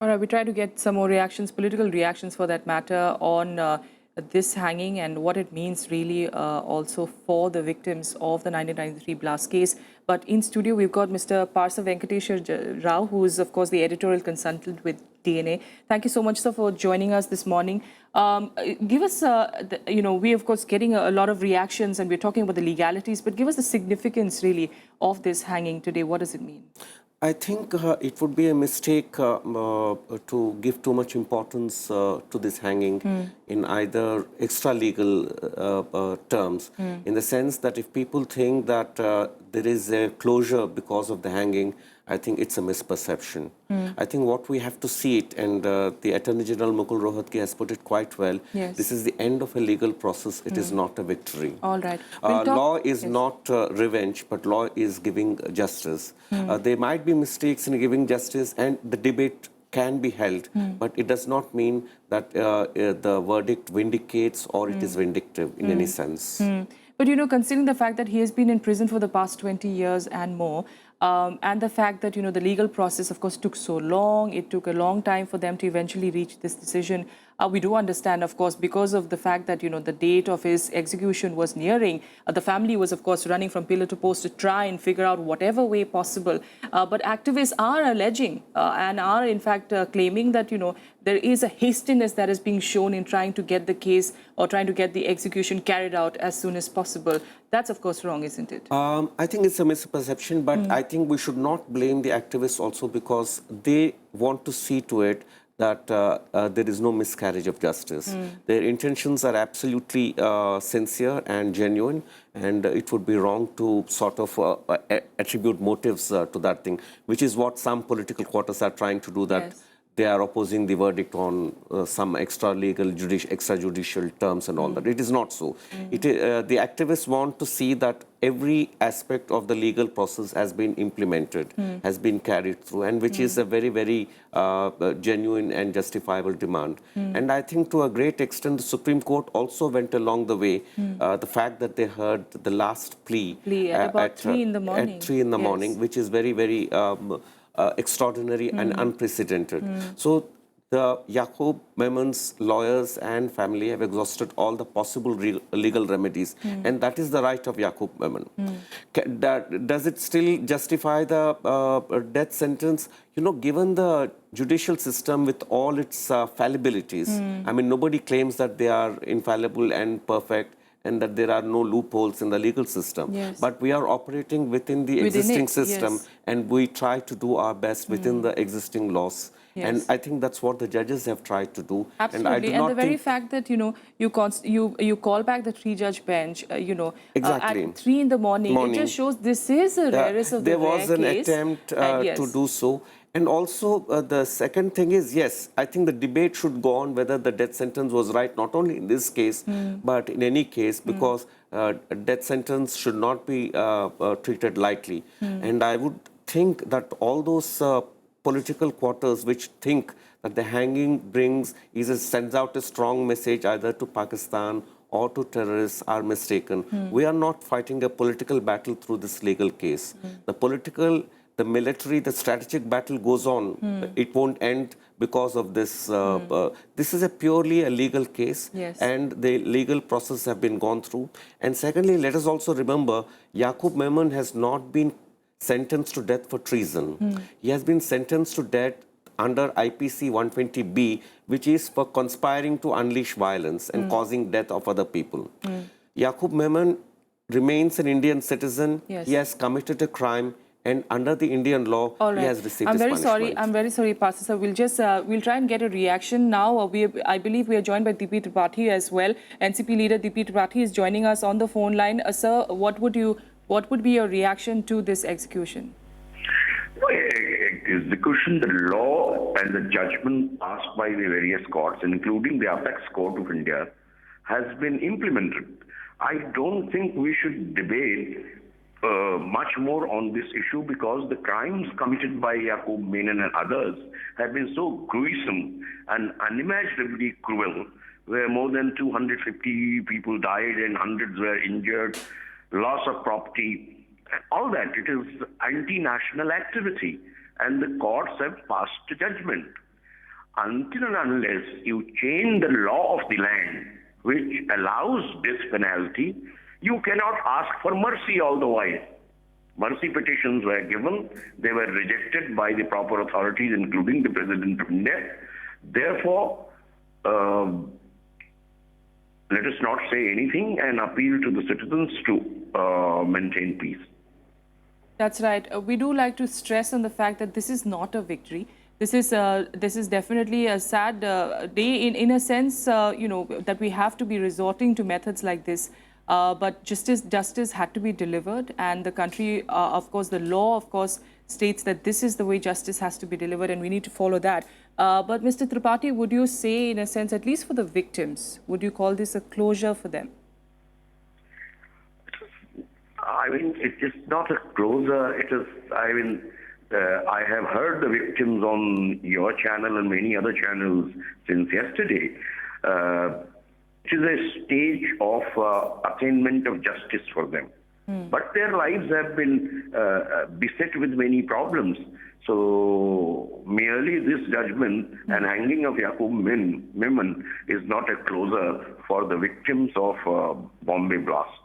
All right, we try to get some more reactions, political reactions for that matter, on this hanging and what it means really also for the victims of the 1993 blast case. But in studio, we've got Mr. Parsa Venkateshwar Rao, who is, of course, the editorial consultant with DNA. Thank you so much, sir, for joining us this morning. Give us, we, of course, getting a lot of reactions and we're talking about the legalities, but give us the significance, really, of this hanging today. What does it mean? I think it would be a mistake to give too much importance to this hanging in either extra-legal terms, in the sense that if people think that there is a closure because of the hanging, I think it's a misperception. I think what we have to see it, and the Attorney General Mukul Rohatgi has put it quite well, this is the end of a legal process, it is not a victory. All right. Law is not revenge, but law is giving justice. There might be mistakes in giving justice and the debate can be held, but it does not mean that the verdict vindicates or it is vindictive in any sense. But, you know, considering the fact that he has been in prison for the past 20 years and more, and the fact that, you know, the legal process, of course, took so long, it took a long time for them to eventually reach this decision. We do understand, of course, because of the fact that, you know, the date of his execution was nearing. The family was, of course, running from pillar to post to try and figure out whatever way possible. But activists are alleging and are, in fact, claiming that, you know, there is a hastiness that is being shown in trying to get the case or trying to get the execution carried out as soon as possible. That's, of course, wrong, isn't it? I think it's a misperception, but I think we should not blame the activists also because they want to see to it that there is no miscarriage of justice. Their intentions are absolutely sincere and genuine, and it would be wrong to sort of attribute motives to that thing, which is what some political quarters are trying to do, that they are opposing the verdict on some extrajudicial terms and all that. It is not so. The activists want to see that every aspect of the legal process has been implemented, has been carried through, and which is a very, very genuine and justifiable demand. And I think to a great extent, the Supreme Court also went along the way. The fact that they heard the last plea at about 3 in the morning. At 3 in the morning, which is very, very extraordinary and unprecedented. So the Yaqub Memmon's lawyers and family have exhausted all the possible legal remedies, and that is the right of Yaqub Memon. Does it still justify the death sentence? You know, given the judicial system with all its fallibilities, I mean, nobody claims that they are infallible and perfect, and that there are no loopholes in the legal system. But we are operating within the existing system, and we try to do our best within the existing laws. And I think that's what the judges have tried to do. Absolutely, and the very fact that you call back the 3-judge bench, at 3 in the morning, it just shows this is a rarest of the rare case. There was an attempt to do so. And also, the second thing is, yes, I think the debate should go on whether the death sentence was right, not only in this case, but in any case, because death sentence should not be treated lightly. And I would think that all those political quarters which think that the hanging sends out a strong message either to Pakistan or to terrorists are mistaken. We are not fighting a political battle through this legal case. The military, the strategic battle goes on. It won't end because of this. This is purely a legal case, and the legal process have been gone through. And secondly, let us also remember, Yaqub Memon has not been sentenced to death for treason. He has been sentenced to death under IPC 120B, which is for conspiring to unleash violence and causing death of other people. Yaqub Memon remains an Indian citizen. He has committed a crime, and under the Indian law, he has received his punishment. I'm very sorry, Pastor Sir. We'll try and get a reaction now. I believe we are joined by DP Tripathi as well. NCP leader DP Tripathi is joining us on the phone line. Sir, what would be your reaction to this execution? Execution, the law and the judgment passed by the various courts, including the Apex Court of India, has been implemented. I don't think we should debate much more on this issue, because the crimes committed by Yaqub Memon and others have been so gruesome and unimaginably cruel, where more than 250 people died and hundreds were injured, loss of property, all that. It is anti-national activity, and the courts have passed a judgment. Until and unless you change the law of the land, which allows this penalty, you cannot ask for mercy all the while. Mercy petitions were given. They were rejected by the proper authorities, including the President of India. Therefore, let us not say anything and appeal to the citizens to maintain peace. That's right. We do like to stress on the fact that this is not a victory. This is definitely a sad day in a sense, that we have to be resorting to methods like this. But justice had to be delivered, and the country, of course, the law, of course, states that this is the way justice has to be delivered, and we need to follow that. But Mr. Tripathi, would you say, in a sense, at least for the victims, would you call this a closure for them? I mean, it is not a closure. It is, I have heard the victims on your channel and many other channels since yesterday. It is a stage of attainment of justice for them. But their lives have been beset with many problems. So merely this judgment and hanging of Yaqub Memon is not a closure for the victims of Bombay blasts.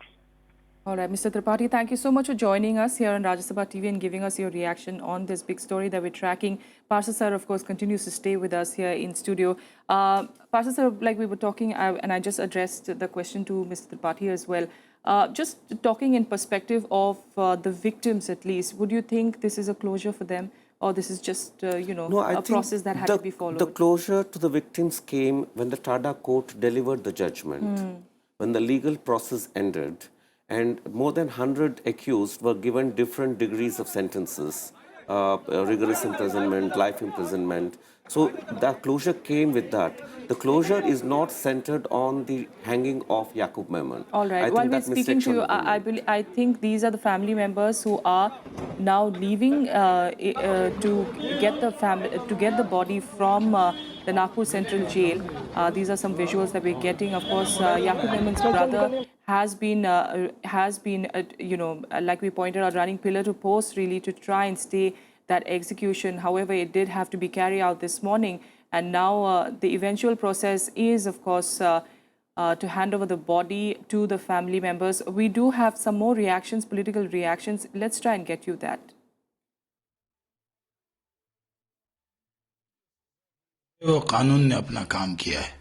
All right, Mr. Tripathi, thank you so much for joining us here on Rajya Sabha TV and giving us your reaction on this big story that we're tracking. Pastor Sir, of course, continues to stay with us here in studio. Pastor Sir, like we were talking, and I just addressed the question to Mr. Tripathi as well. Just talking in perspective of the victims, at least, would you think this is a closure for them, or this is just, a process that had to be followed? The closure to the victims came when the Tada court delivered the judgment, when the legal process ended. And more than 100 accused were given different degrees of sentences. rigorous imprisonment, life imprisonment. So the closure came with that. The closure is not centered on the hanging of Yaqub Memon. All right. While we're speaking to you, I think these are the family members who are now leaving to get the body from the Nagpur Central Jail. These are some visuals that we're getting. Of course, Yaqub Memon's brother has been, like we pointed out, running pillar to post really to try and stay that execution. However, it did have to be carried out this morning. And now the eventual process is, of course, to hand over the body to the family members. We do have some more reactions, political reactions. Let's try and get you that. वो कानून ने अपना काम किया है।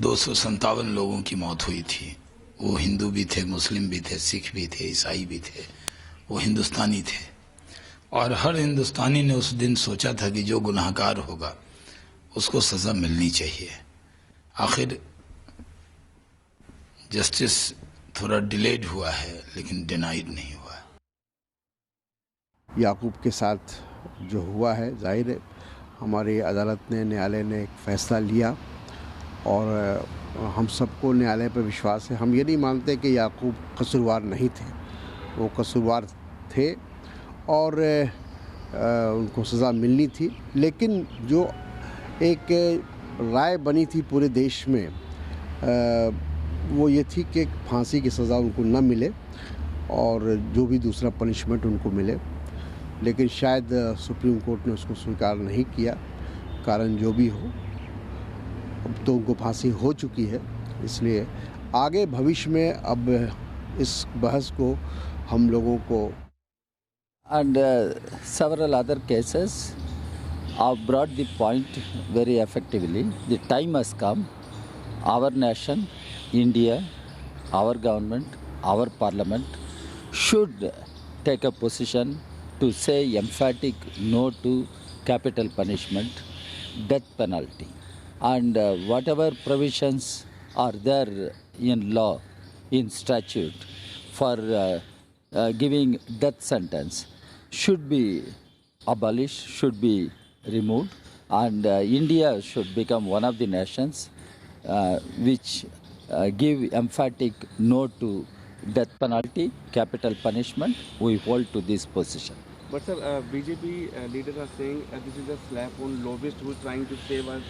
257 लोगों की मौत हुई थी। वो हिंदू भी थे, मुस्लिम भी थे, सिख भी थे, ईसाई भी थे। वो हिंदुस्तानी थे और हर हिंदुस्तानी ने उस दिन सोचा था कि जो गुनाहगार होगा उसको सजा मिलनी चाहिए। आखिर जस्टिस थोड़ा डिलेड हुआ है लेकिन डिनाइड नहीं हुआ। याकूब के साथ जो हुआ है, जाहिर है हमारी अदालत ने, न्यायालय ने एक फ़ैसला लिया और हम सबको न्यायालय पर विश्वास है। हम ये नहीं मानते कि याकूब कसूरवार नहीं थे, वो कसूरवार थे और उनको सज़ा मिलनी थी। लेकिन जो एक राय बनी थी पूरे देश में वो ये थी कि फांसी की सज़ा उनको न मिले और जो भी दूसरा पनिशमेंट उनको मिले, लेकिन शायद सुप्रीम कोर्ट ने उसको स्वीकार नहीं किया। कारण जो भी हो, अब तो उनको फांसी हो चुकी है, इसलिए आगे भविष्य में अब इस बहस को हम लोगों को and several other cases have brought the point very effectively. The time has come. Our nation, India, our government, our parliament should take a position to say emphatic no to capital punishment, death penalty. And whatever provisions are there in law, in statute, for giving death sentence should be abolished, should be removed, and India should become one of the nations which give emphatic no to death penalty, capital punishment. We hold to this position. But sir, BJP leaders are saying this is a slap on lobbyists who is trying to save us.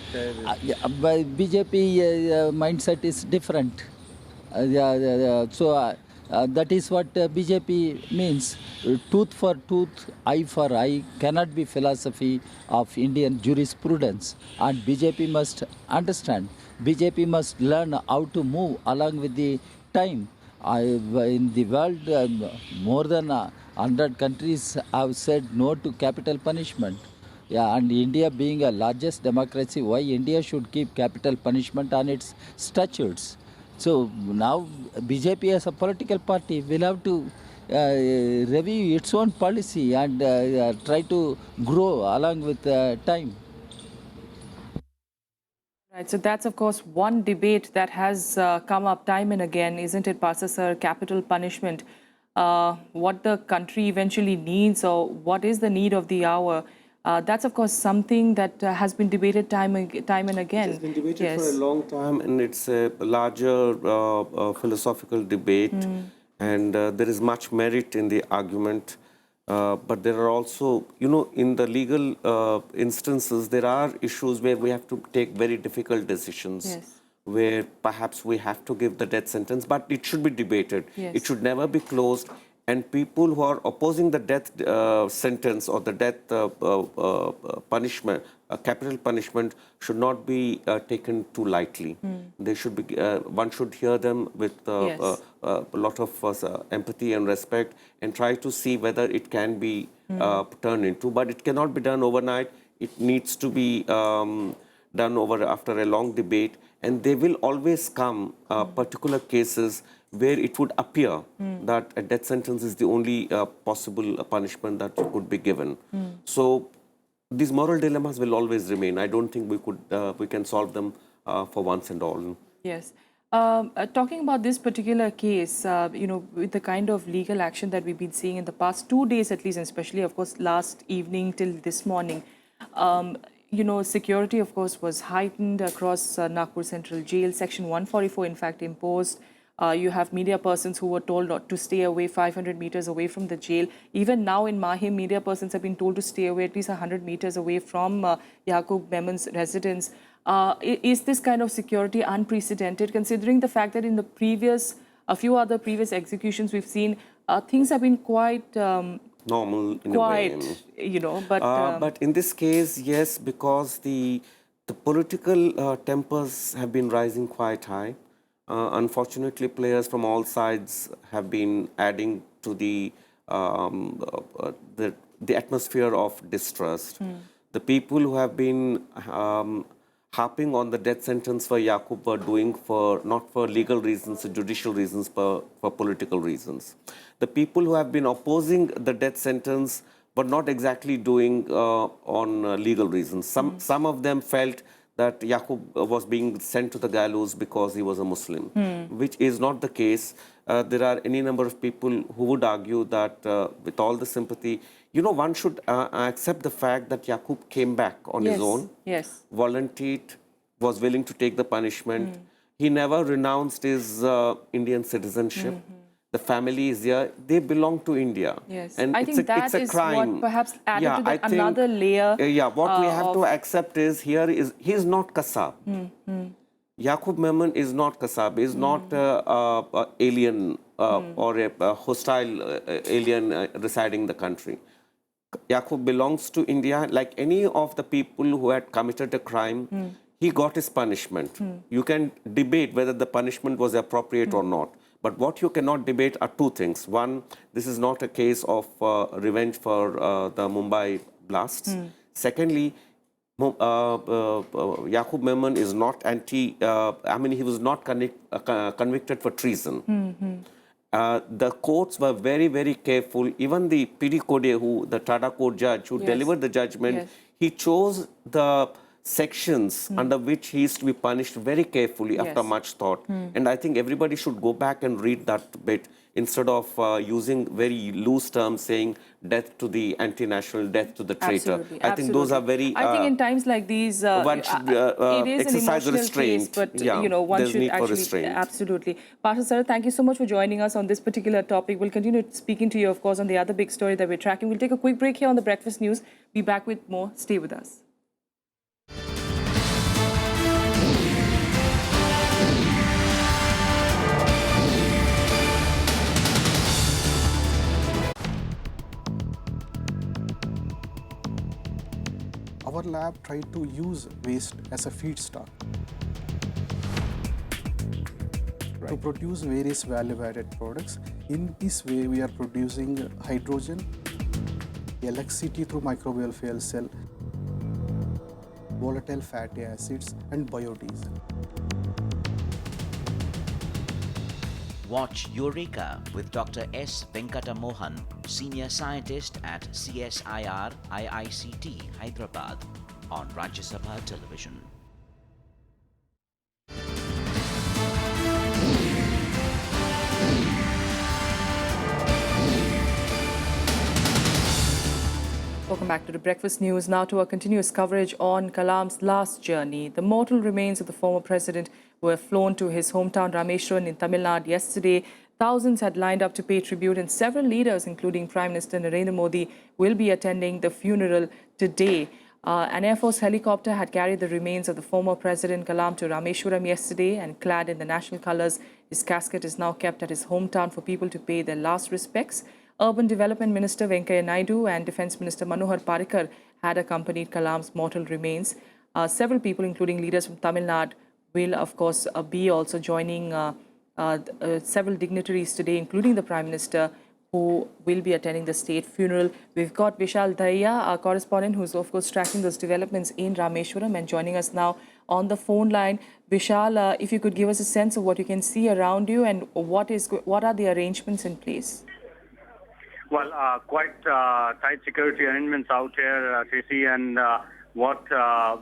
But BJP mindset is different. That is what BJP means. Tooth for tooth, eye for eye cannot be philosophy of Indian jurisprudence, and BJP must understand. BJP must learn how to move along with the time. In the world, more than 100 countries have said no to capital punishment. Yeah, and India being a largest democracy, why India should keep capital punishment on its statutes? So now BJP as a political party will have to review its own policy and try to grow along with time. Right, so that's of course one debate that has come up time and again, isn't it, Parsa sir? Capital punishment, what the country eventually needs, or what is the need of the hour? That's of course something that has been debated time and again. It's been debated for a long time, and it's a larger philosophical debate, and there is much merit in the argument. But there are also, in the legal instances, there are issues where we have to take very difficult decisions, where perhaps we have to give the death sentence, but it should be debated. It should never be closed. And people who are opposing the death sentence or the death punishment, capital punishment, should not be taken too lightly. They should be. One should hear them with a lot of empathy and respect, and try to see whether it can be turned into. But it cannot be done overnight. It needs to be done after a long debate, and there will always come particular cases where it would appear that a death sentence is the only possible punishment that could be given. So these moral dilemmas will always remain. I don't think we can solve them for once and all. Yes. Talking about this particular case, with the kind of legal action that we've been seeing in the past 2 days at least, and especially, of course, last evening till this morning, security, of course, was heightened across Nagpur Central Jail. Section 144, in fact, imposed. You have media persons who were told not to stay away 500 meters away from the jail. Even now in Mahim, media persons have been told to stay away at least 100 meters away from Yaqub Memon's residence. Is this kind of security unprecedented, considering the fact that in a few other previous executions we've seen things have been quite normal in quiet, a way. but But in this case, yes, because the political tempers have been rising quite high. Unfortunately, players from all sides have been adding to the atmosphere of distrust. The people who have been harping on the death sentence for Yaqub were doing not for legal reasons, judicial reasons, but for political reasons. The people who have been opposing the death sentence were not exactly doing on legal reasons. Some of them felt that Yaqub was being sent to the gallows because he was a Muslim, which is not the case. There are any number of people who would argue that with all the sympathy, one should accept the fact that Yaqub came back on his own, volunteered, was willing to take the punishment. He never renounced his Indian citizenship. The family is here. They belong to India. Yes, and I think that is what perhaps added to that another layer. What we have to accept is he is not Kasab. Yaqub Memon is not Kasab. He is not an alien or a hostile alien residing in the country. Yaqub belongs to India. Like any of the people who had committed a crime, he got his punishment. You can debate whether the punishment was appropriate or not. But what you cannot debate are two things. One, this is not a case of revenge for the Mumbai blasts. Secondly, Yaqub Memon is not he was not convicted for treason. The courts were very, very careful. Even the PD Kode, the Tata court judge who delivered the judgment, he chose the sections under which he is to be punished very carefully after much thought. And I think everybody should go back and read that bit instead of using very loose terms saying death to the anti-national, death to the traitor. I think those are very... I think in times like these, one should it is exercise an restraint. Case, but one there's should need actually... for restraint. Absolutely. Pasha Sir, thank you so much for joining us on this particular topic. We'll continue speaking to you, of course, on the other big story that we're tracking. We'll take a quick break here on the Breakfast News. Be back with more. Stay with us. Our lab tried to use waste as a feedstock to produce various value-added products. In this way, we are producing hydrogen, electricity through microbial fuel cell, volatile fatty acids, and biodiesel. Watch Eureka with Dr. S. Venkata Mohan, Senior Scientist at CSIR IICT, Hyderabad, on Rajya Sabha television. Welcome back to the Breakfast News. Now to our continuous coverage on Kalam's last journey. The mortal remains of the former president were flown to his hometown Rameshwaram in Tamil Nadu yesterday. Thousands had lined up to pay tribute, and several leaders, including Prime Minister Narendra Modi, will be attending the funeral today. An Air Force helicopter had carried the remains of the former President Kalam to Rameshwaram yesterday, and clad in the national colours, his casket is now kept at his hometown for people to pay their last respects. Urban Development Minister Venkaiah Naidu and Defence Minister Manohar Parrikar had accompanied Kalam's mortal remains. Several people, including leaders from Tamil Nadu, will, of course, be also joining several dignitaries today, including the Prime Minister, who will be attending the state funeral. We've got Vishal Daya, our correspondent, who's, of course, tracking those developments in Rameshwaram and joining us now on the phone line. Vishal, if you could give us a sense of what you can see around you and what are the arrangements in place? Well, quite tight security arrangements out here, Tracy, and what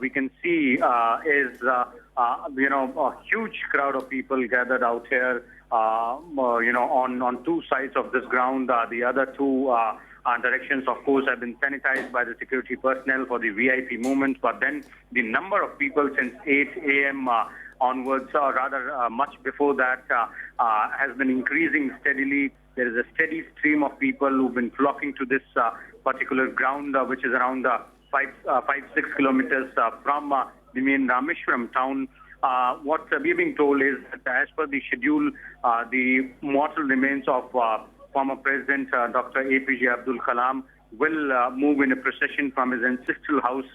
we can see is, a huge crowd of people gathered out here, on two sides of this ground. The other two directions, of course, have been sanitized by the security personnel for the VIP movement. But then the number of people since 8 a.m. Onwards, or rather much before that, has been increasing steadily. There is a steady stream of people who've been flocking to this particular ground, which is around 5-6 kilometers from the main Rameshwaram town. What we've been told is that as per the schedule, the mortal remains of former President Dr. APJ Abdul Kalam will move in a procession from his ancestral house,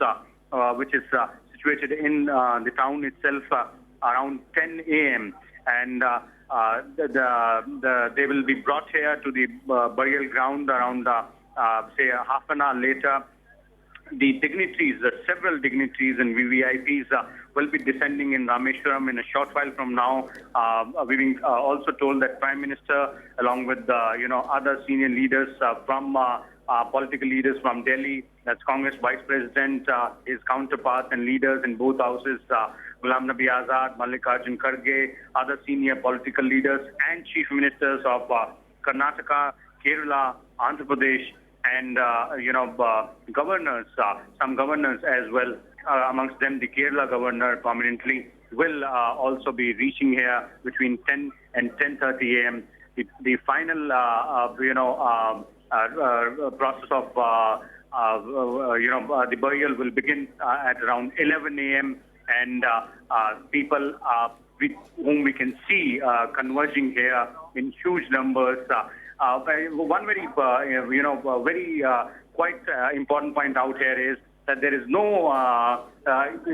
which is situated in the town itself, around 10 a.m. And they will be brought here to the burial ground around, say, half an hour later. The dignitaries, several dignitaries and VVIPs will be descending in Rameshwaram in a short while from now. We've been also told that Prime Minister, along with other senior leaders from political leaders from Delhi, that's Congress Vice President, his counterparts and leaders in both houses, Ghulam Nabi Azad, Mallikarjun Kharge, other senior political leaders and chief ministers of Karnataka, Kerala, Andhra Pradesh, and governors, some governors as well, amongst them the Kerala governor prominently, will also be reaching here between 10 and 10:30 a.m. The final, process of the burial will begin at around 11 a.m. and people with whom we can see converging here in huge numbers. One very, quite important point out here is that there is no,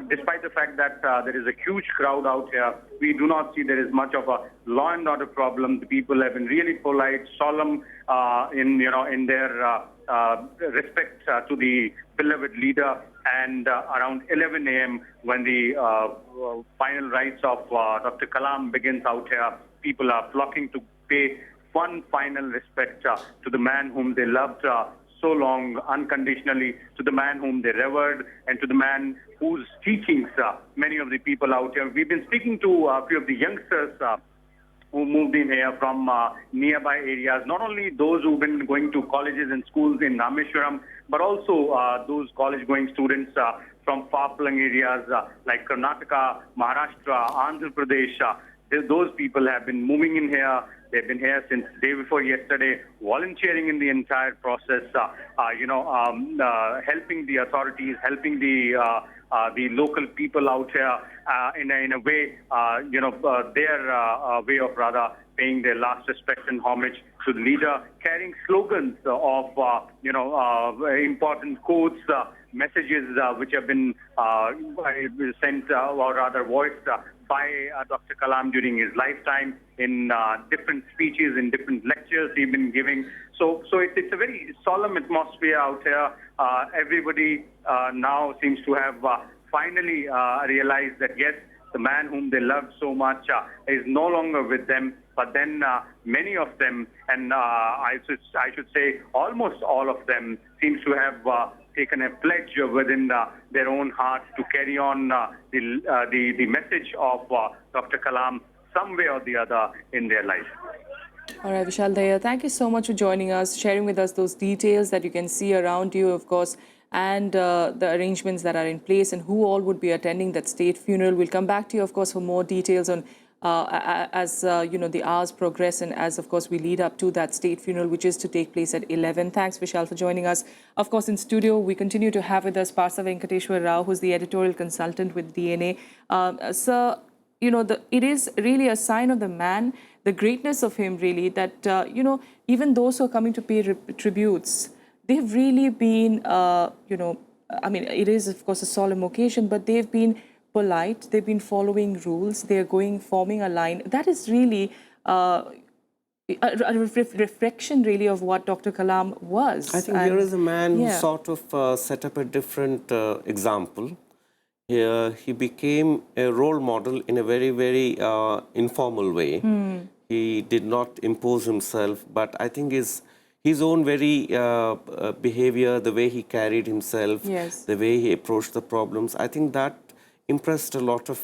despite the fact that there is a huge crowd out here, we do not see there is much of a law and order problem. The people have been really polite, solemn in their respect to the beloved leader. And around 11 a.m., when the final rites of Dr. Kalam begins out here, people are flocking to pay one final respect to the man whom they loved so long, unconditionally, to the man whom they revered, and to the man whose teachings many of the people out here. We've been speaking to a few of the youngsters who moved in here from nearby areas, not only those who've been going to colleges and schools in Rameshwaram, but also those college-going students from far-flung areas like Karnataka, Maharashtra, Andhra Pradesh. Those people have been moving in here. They've been here since day before yesterday, volunteering in the entire process, helping the authorities, helping the local people out here in a way, their way of rather paying their last respect and homage to the leader, carrying slogans of, important quotes, messages which have been sent or rather voiced by Dr. Kalam during his lifetime in different speeches, in different lectures he's been giving. So it's a very solemn atmosphere out here. Everybody now seems to have finally realized that, yes, the man whom they loved so much is no longer with them. But then many of them, and I should say almost all of them, seems to have taken a pledge within their own heart to carry on the message of Dr. Kalam some way or the other in their life. All right, Vishal Daya, thank you so much for joining us, sharing with us those details that you can see around you, of course, and the arrangements that are in place and who all would be attending that state funeral. We'll come back to you, of course, for more details on as the hours progress and as, of course, we lead up to that state funeral, which is to take place at 11. Thanks, Vishal, for joining us. Of course, in studio, we continue to have with us Partha Venkateshwar Rao, who's the editorial consultant with DNA. Sir, it is really a sign of the man, the greatness of him, really, that, even those who are coming to pay tributes, they've really been, it is, of course, a solemn occasion, but they've been polite, they've been following rules, they're forming a line. That is really a reflection, really, of what Dr. Kalam was. I think here is a man who sort of set up a different example. He became a role model in a very, very informal way. He did not impose himself, but I think he his own very behavior, the way he carried himself, the way he approached the problems, I think that impressed a lot of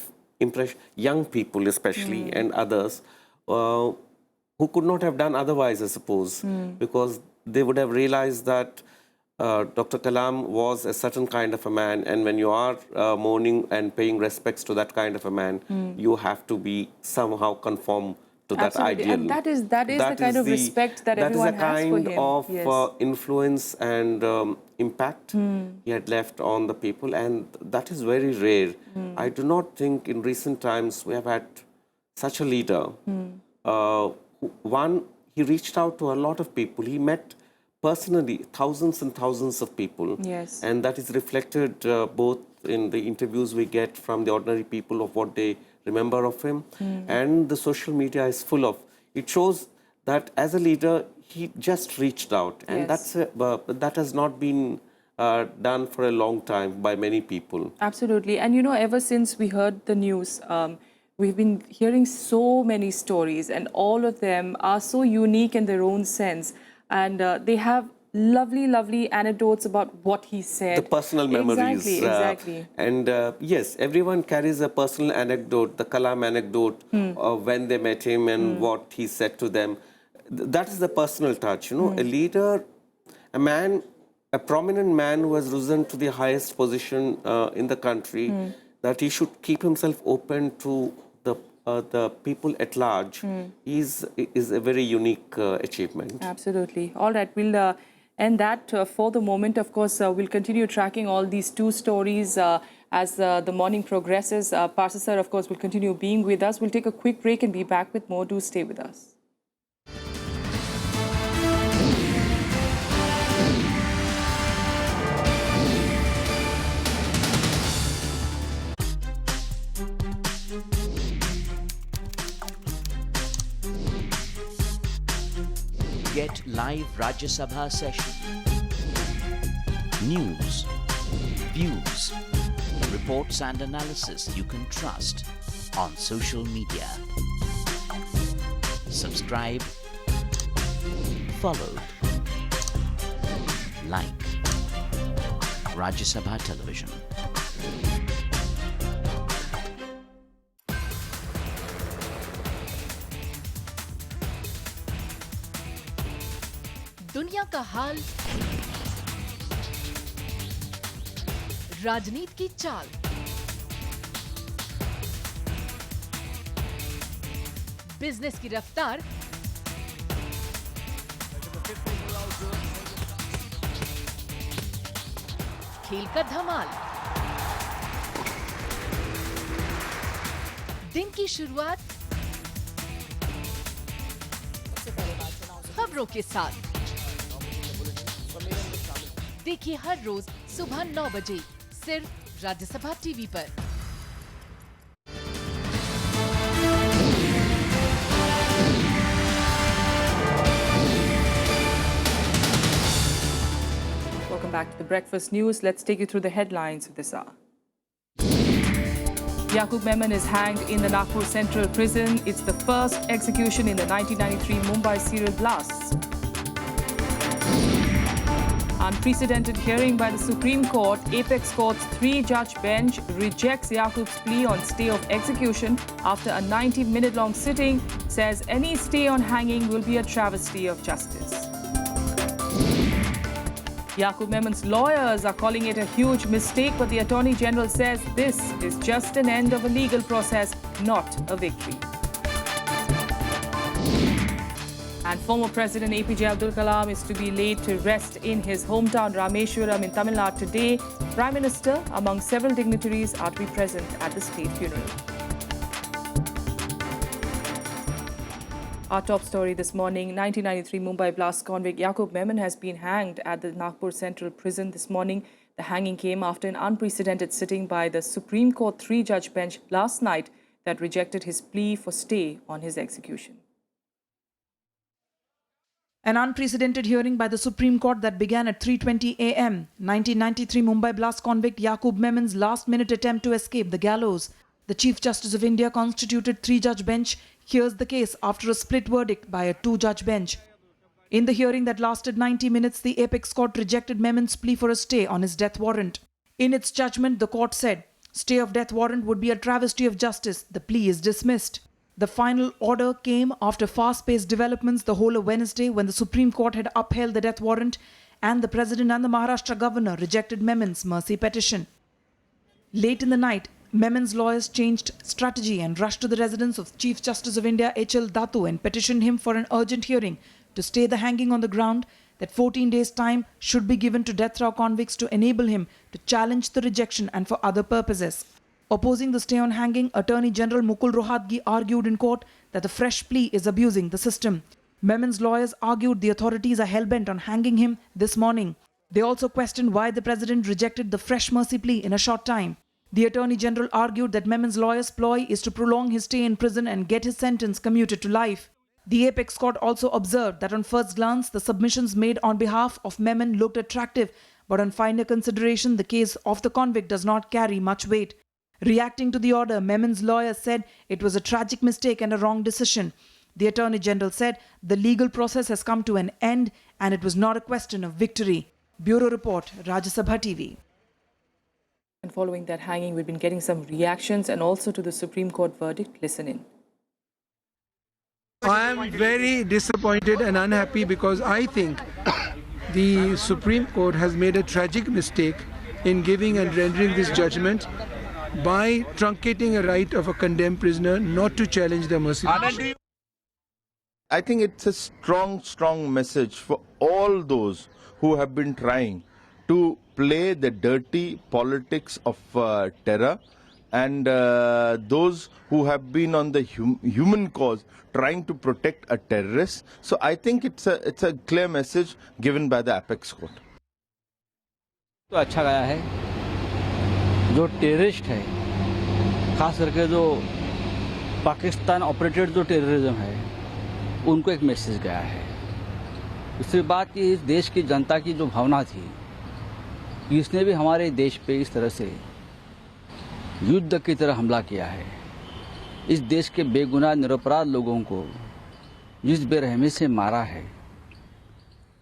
young people especially and others who could not have done otherwise, I suppose, because they would have realized that Dr. Kalam was a certain kind of a man, and when you are mourning and paying respects to that kind of a man, you have to be somehow conform to that Absolutely. ideal. And that is the kind of respect that everyone has for him. That is a kind of influence and impact he had left on the people, and that is very rare. I do not think in recent times we have had such a leader. He reached out to a lot of people. He met personally thousands and thousands of people. And that is reflected both in the interviews we get from the ordinary people of what they remember of him, and the social media is full of. It shows that as a leader, he just reached out, and that has not been done for a long time by many people. Absolutely. And ever since we heard the news, we've been hearing so many stories, and all of them are so unique in their own sense. And they have lovely anecdotes about what he said. The personal memories. Exactly. And yes, everyone carries a personal anecdote, the Kalam anecdote of when they met him and what he said to them. That is the personal touch. A leader, a man, a prominent man who has risen to the highest position in the country, that he should keep himself open to the people at large is a very unique achievement. Absolutely. All right, we'll end that for the moment. Of course, we'll continue tracking all these two stories as the morning progresses. Parsa sir, of course, will continue being with us. We'll take a quick break and be back with more. Do stay with us. Get live Rajya Sabha session. News, views, reports and analysis you can trust on social media. Subscribe, follow, like Rajya Sabha Television. दुनिया का हाल, राजनीति की चाल, business की रफ्तार, खेल का धमाल, दिन की शुरुआत खबरों के साथ। देखिए हर रोज सुबह 9 बजे सिर्फ राज्यसभा टीवी पर। Welcome back to the Breakfast News. Let's take you through the headlines of this hour. Yaqub Memon is hanged in the Nagpur Central Prison. It's the first execution in the 1993 Mumbai serial blasts. Unprecedented hearing by the Supreme Court. Apex Court's 3-judge bench rejects Yaqub's plea on stay of execution after a 90-minute-long sitting, says any stay on hanging will be a travesty of justice. Yaqub Memon's lawyers are calling it a huge mistake, but the Attorney General says this is just an end of a legal process, not a victory. And former President APJ Abdul Kalam is to be laid to rest in his hometown Rameshwaram in Tamil Nadu today. Prime Minister, among several dignitaries, are to be present at the state funeral. Our top story this morning, 1993 Mumbai blast convict Yaqub Memon has been hanged at the Nagpur Central Prison this morning. The hanging came after an unprecedented sitting by the Supreme Court 3-judge bench last night that rejected his plea for stay on his execution. An unprecedented hearing by the Supreme Court that began at 3:20 a.m. 1993 Mumbai blast convict Yaqub Memon's last-minute attempt to escape the gallows. The Chief Justice of India constituted 3-judge bench hears the case after a split verdict by a 2-judge bench. In the hearing that lasted 90 minutes, the apex court rejected Memon's plea for a stay on his death warrant. In its judgment, the court said, stay of death warrant would be a travesty of justice. The plea is dismissed. The final order came after fast-paced developments the whole of Wednesday when the Supreme Court had upheld the death warrant and the President and the Maharashtra governor rejected Memon's mercy petition. Late in the night, Memon's lawyers changed strategy and rushed to the residence of Chief Justice of India H.L. Datu and petitioned him for an urgent hearing to stay the hanging on the ground that 14 days' time should be given to death row convicts to enable him to challenge the rejection and for other purposes. Opposing the stay on hanging, Attorney General Mukul Rohatgi argued in court that the fresh plea is abusing the system. Memon's lawyers argued the authorities are hell-bent on hanging him this morning. They also questioned why the president rejected the fresh mercy plea in a short time. The Attorney General argued that Memon's lawyer's ploy is to prolong his stay in prison and get his sentence commuted to life. The apex court also observed that on first glance, the submissions made on behalf of Memon looked attractive, but on finer consideration, the case of the convict does not carry much weight. Reacting to the order, Memon's lawyer said it was a tragic mistake and a wrong decision. The Attorney General said the legal process has come to an end and it was not a question of victory. Bureau Report, Rajya Sabha TV. And following that hanging, we've been getting some reactions and also to the Supreme Court verdict. Listen in. I am very disappointed and unhappy because I think the Supreme Court has made a tragic mistake in giving and rendering this judgment by truncating a right of a condemned prisoner not to challenge the mercy. I think it's a strong message for all those who have been trying to play the dirty politics of terror and those who have been on the human cause trying to protect a terrorist. So I think it's a clear message given by the apex court. तो अच्छा गया है जो terrorist है खास करके जो Pakistan operated जो टेररिज्म है उनको एक मैसेज गया है। दूसरी बात कि इस देश की जनता की जो भावना थी इसने भी हमारे देश पे इस तरह से युद्ध की तरह हमला किया है। इस देश के बेगुनाह निरपराध लोगों को जिस बेरहमी से मारा है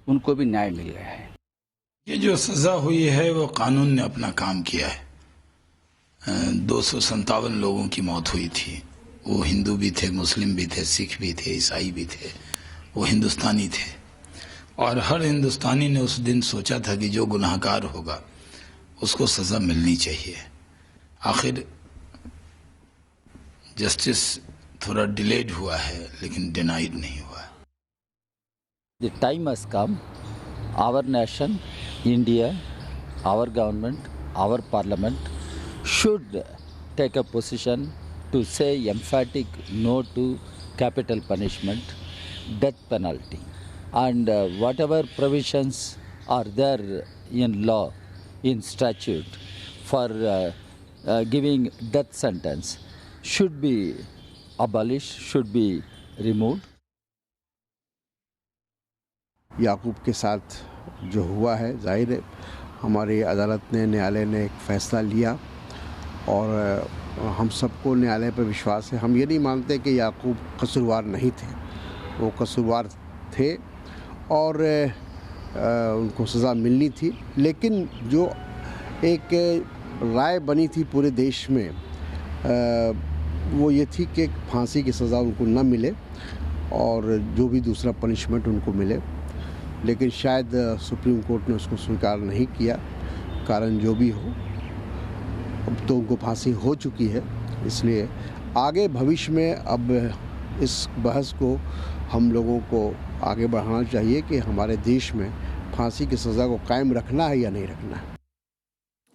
उनको भी न्याय मिल गया है। ये जो सजा हुई है वो कानून ने अपना काम किया है। 257 लोगों की मौत हुई थी। वो हिंदू भी थे, मुस्लिम भी थे, सिख भी थे, ईसाई भी थे, वो हिंदुस्तानी थे और हर हिंदुस्तानी ने उस दिन सोचा था कि जो गुनाहगार होगा उसको सजा मिलनी चाहिए। आखिर जस्टिस थोड़ा डिलेड हुआ है लेकिन डिनाइड नहीं हुआ। The time has come. Our nation, India, our government, our parliament should take a position to say emphatic no to capital punishment, death penalty, and whatever provisions are there in law, in statute for giving death sentence should be abolished, should be removed. याकूब के साथ जो हुआ है जाहिर है हमारी अदालत ने न्यायालय ने एक फ़ैसला लिया और हम सबको न्यायालय पर विश्वास है। हम ये नहीं मानते कि याकूब कसूरवार नहीं थे, वो कसूरवार थे और उनको सज़ा मिलनी थी। लेकिन जो एक राय बनी थी पूरे देश में वो ये थी कि फांसी की सज़ा उनको न मिले और जो भी दूसरा पनिशमेंट उनको मिले, लेकिन शायद सुप्रीम कोर्ट ने उसको स्वीकार नहीं किया। कारण जो भी हो अब तो उनको फांसी हो चुकी है, इसलिए आगे भविष्य में अब इस बहस को हम लोगों को आगे बढ़ाना चाहिए कि हमारे देश में फांसी की सज़ा को कायम रखना है या नहीं रखना है।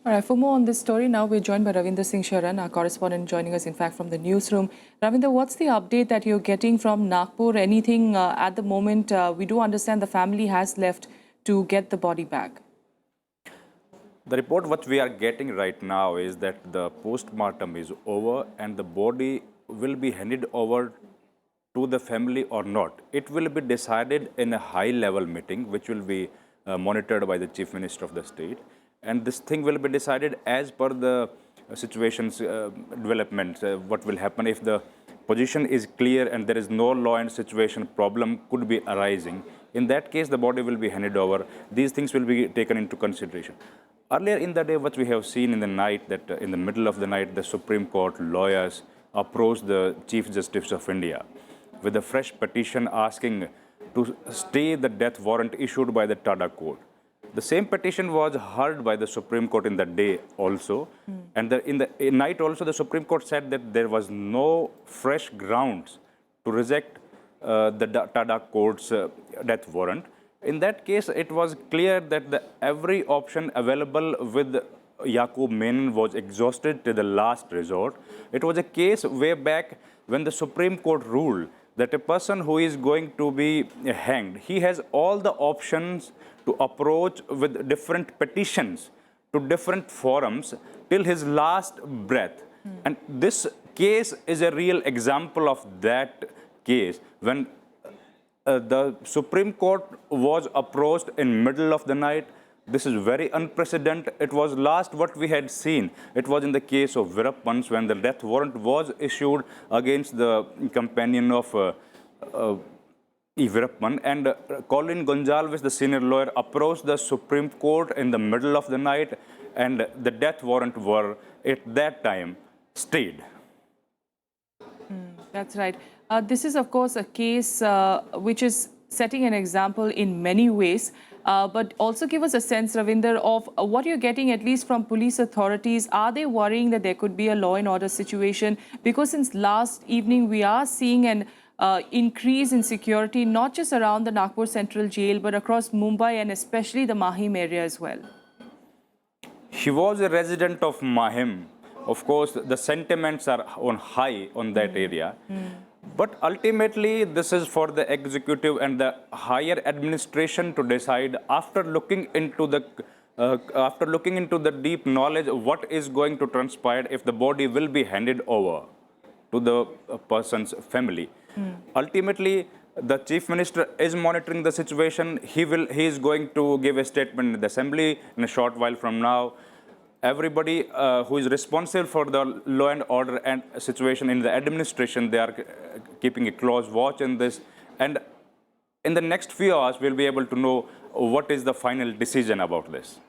All right, for more on this story, now we're joined by Ravinder Singh Sharan, our correspondent joining us, in fact, from the newsroom. Ravinder, what's the update that you're getting from Nagpur? Anything at the moment? We do understand the family has left to get the body back. The report what we are getting right now is that the post-mortem is over and the body will be handed over to the family or not. It will be decided in a high-level meeting, which will be monitored by the Chief Minister of the state. And this thing will be decided as per the situations, developments, what will happen if the position is clear and there is no law and situation problem could be arising, in that case, the body will be handed over. These things will be taken into consideration. Earlier in the day, what we have seen in the night, that in the middle of the night, the Supreme Court lawyers approached the Chief Justice of India with a fresh petition asking to stay the death warrant issued by the Tada court. The same petition was heard by the Supreme Court in the day also. And in the night also, the Supreme Court said that there was no fresh grounds to reject the Tada court's death warrant. In that case, it was clear that every option available with Yaqub Menon was exhausted to the last resort. It was a case way back when the Supreme Court ruled that a person who is going to be hanged, he has all the options to approach with different petitions to different forums till his last breath. And this case is a real example of that case when the Supreme Court was approached in middle of the night. This is very unprecedented. It was last what we had seen. It was in the case of Veerappans when the death warrant was issued against the companion of Veerappan, and Colin Gonzalez, the senior lawyer, approached the Supreme Court in the middle of the night, and the death warrant were at that time stayed. That's right. This is, of course, a case which is setting an example in many ways. But also give us a sense, Ravinder, of what you're getting at least from police authorities. Are they worrying that there could be a law and order situation? Because since last evening, we are seeing an increase in security, not just around the Nagpur Central Jail, but across Mumbai and especially the Mahim area as well. He was a resident of Mahim. Of course, the sentiments are on high on that area. But ultimately, this is for the executive and the higher administration to decide after looking into the deep knowledge of what is going to transpire if the body will be handed over to the person's family. Ultimately, the Chief Minister is monitoring the situation. He is going to give a statement in the Assembly in a short while from now. Everybody who is responsible for the law and order and situation in the administration, they are keeping a close watch on this. And in the next few hours, we'll be able to know what is the final decision about this.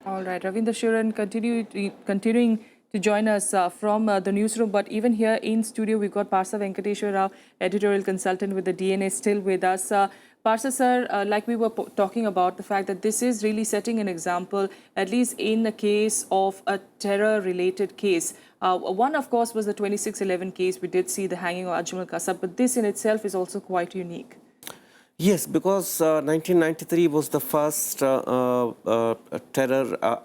All right, Ravinder Shuran continuing to join us from the newsroom. But even here in studio, we've got Parsa Venkateshwar Rao, editorial consultant with the DNA, still with us. Parsa sir, like we were talking about the fact that this is really setting an example, at least in the case of a terror-related case. One, of course, was the 2611 case. We did see the hanging of Ajmal Kasab, but this in itself is also quite unique. Yes, because 1993 was the first terror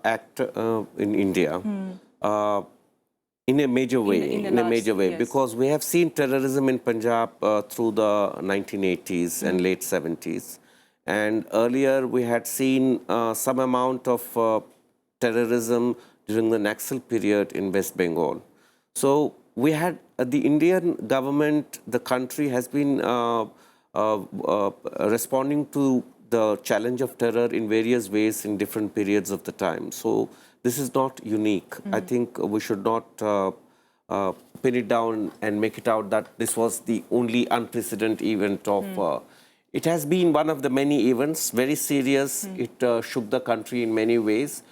act in India. In a major way, yes. Because we have seen terrorism in Punjab through the 1980s and late 70s. And earlier we had seen some amount of terrorism during the Naxal period in West Bengal. So we had the Indian government, the country has been responding to the challenge of terror in various ways in different periods of the time. So this is not unique. I think we should not pin it down and make it out that this was the only unprecedented event of... it has been one of the many events, very serious. It shook the country in many ways.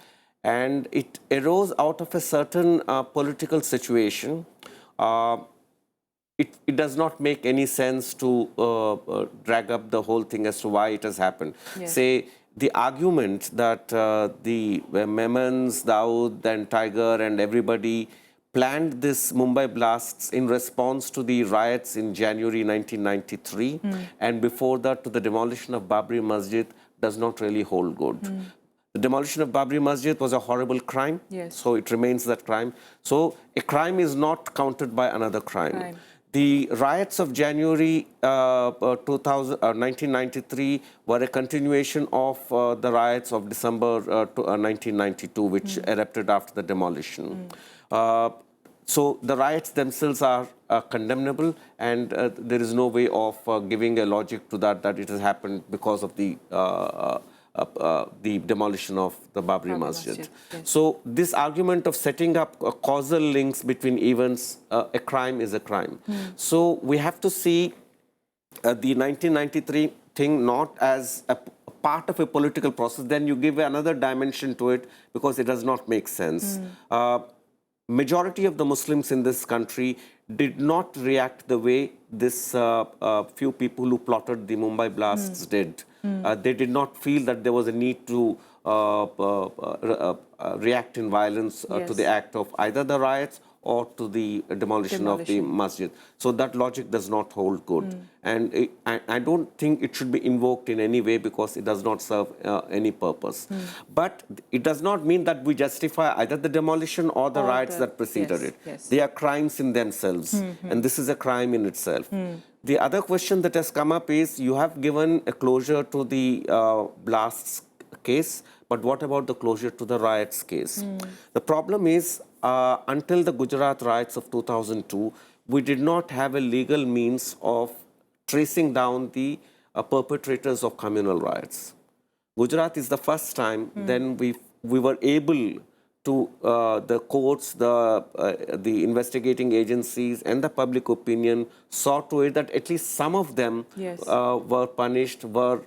And it arose out of a certain political situation. It does not make any sense to drag up the whole thing as to why it has happened. Yes. Say, the argument that the Memons, Dawood and Tiger and everybody planned this Mumbai blasts in response to the riots in January 1993 and before that to the demolition of Babri Masjid does not really hold good. The demolition of Babri Masjid was a horrible crime, so it remains that crime. So a crime is not countered by another crime. The riots of January 1993 were a continuation of the riots of December 1992, which erupted after the demolition. So the riots themselves are condemnable, and there is no way of giving a logic to that it has happened because of the the demolition of the Babri Masjid. So this argument of setting up causal links between events, a crime is a crime. So we have to see the 1993 thing not as a part of a political process, then you give another dimension to it because it does not make sense. Majority of the Muslims in this country did not react the way this few people who plotted the Mumbai blasts did. They did not feel that there was a need to react in violence to the act of either the riots or to the demolition of the masjid. So that logic does not hold good. And I don't think it should be invoked in any way because it does not serve any purpose. But it does not mean that we justify either the demolition or the riots that preceded it. They are crimes in themselves. And this is a crime in itself. The other question that has come up is you have given a closure to the blasts case, but what about the closure to the riots case? The problem is until the Gujarat riots of 2002, we did not have a legal means of tracing down the perpetrators of communal riots. Gujarat is the first time then we were able to, the courts, the investigating agencies and the public opinion saw to it that at least some of them were punished, were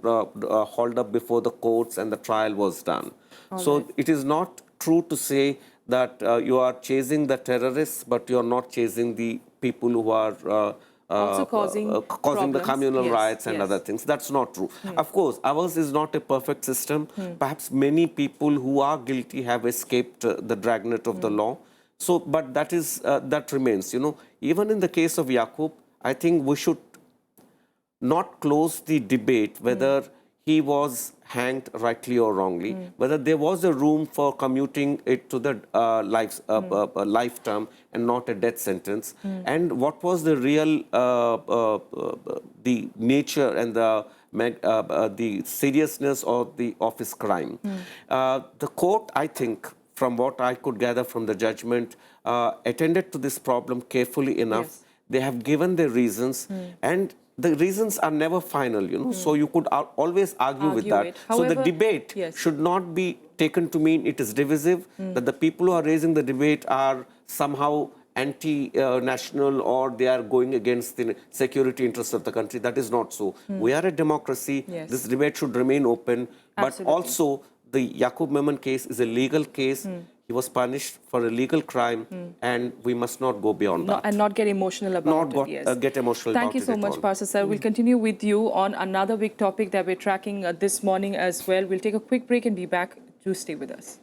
hauled up before the courts and the trial was done. So it is not true to say that you are chasing the terrorists, but you are not chasing the people who are also causing the communal riots and other things. That's not true. Of course, ours is not a perfect system. Perhaps many people who are guilty have escaped the dragnet of the law. So, but that is that remains. You know, even in the case of Yaqub, I think we should not close the debate whether he was hanged rightly or wrongly, whether there was a room for commuting it to the life term and not a death sentence, and what was the real, the nature and the seriousness of his crime. The court, I think, from what I could gather from the judgment, attended to this problem carefully enough. They have given their reasons, and the reasons are never final, you know, so you could always argue with that. However, so the debate should not be taken to mean it is divisive, that the people who are raising the debate are somehow anti-national or they are going against the security interests of the country. That is not so. We are a democracy. This debate should remain open. But also, the Yaqub Memon case is a legal case. He was punished for a legal crime, and we must not go beyond that. And not get emotional about it. Get emotional about it. Thank you so much, Parsa sir. We'll continue with you on another big topic that we're tracking this morning as well. We'll take a quick break and be back. Do stay with us.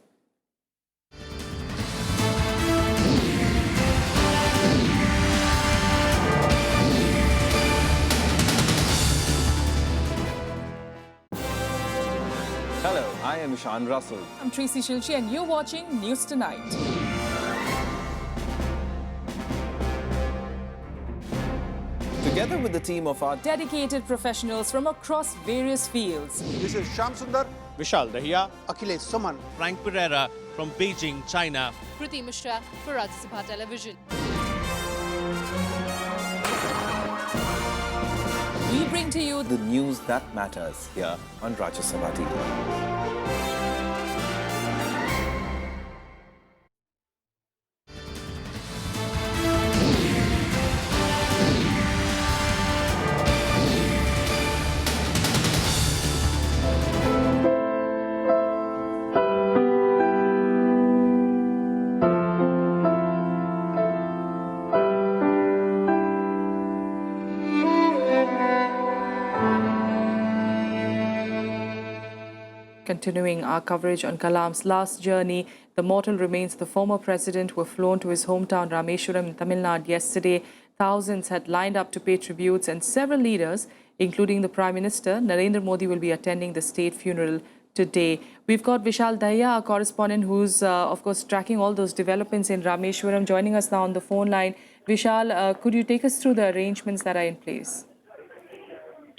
Hello, I am Ishan Russell. I'm Tracy Shilchi and you're watching News Tonight. Together with the team of our dedicated professionals from across various fields. This is Shyam Sundar, Vishal Dahiya, Akhilesh Suman, Frank Pereira from Beijing, China. Kriti Mishra for Rajya Sabha Television. We bring to you the news that matters here on Rajya Sabha TV. Continuing our coverage on Kalam's last journey, the mortal remains of the former president were flown to his hometown Rameshwaram in Tamil Nadu yesterday. Thousands had lined up to pay tributes and several leaders, including the Prime Minister, Narendra Modi, will be attending the state funeral today. We've got Vishal Dahiya, our correspondent, who's, of course, tracking all those developments in Rameshwaram, joining us now on the phone line. Vishal, could you take us through the arrangements that are in place?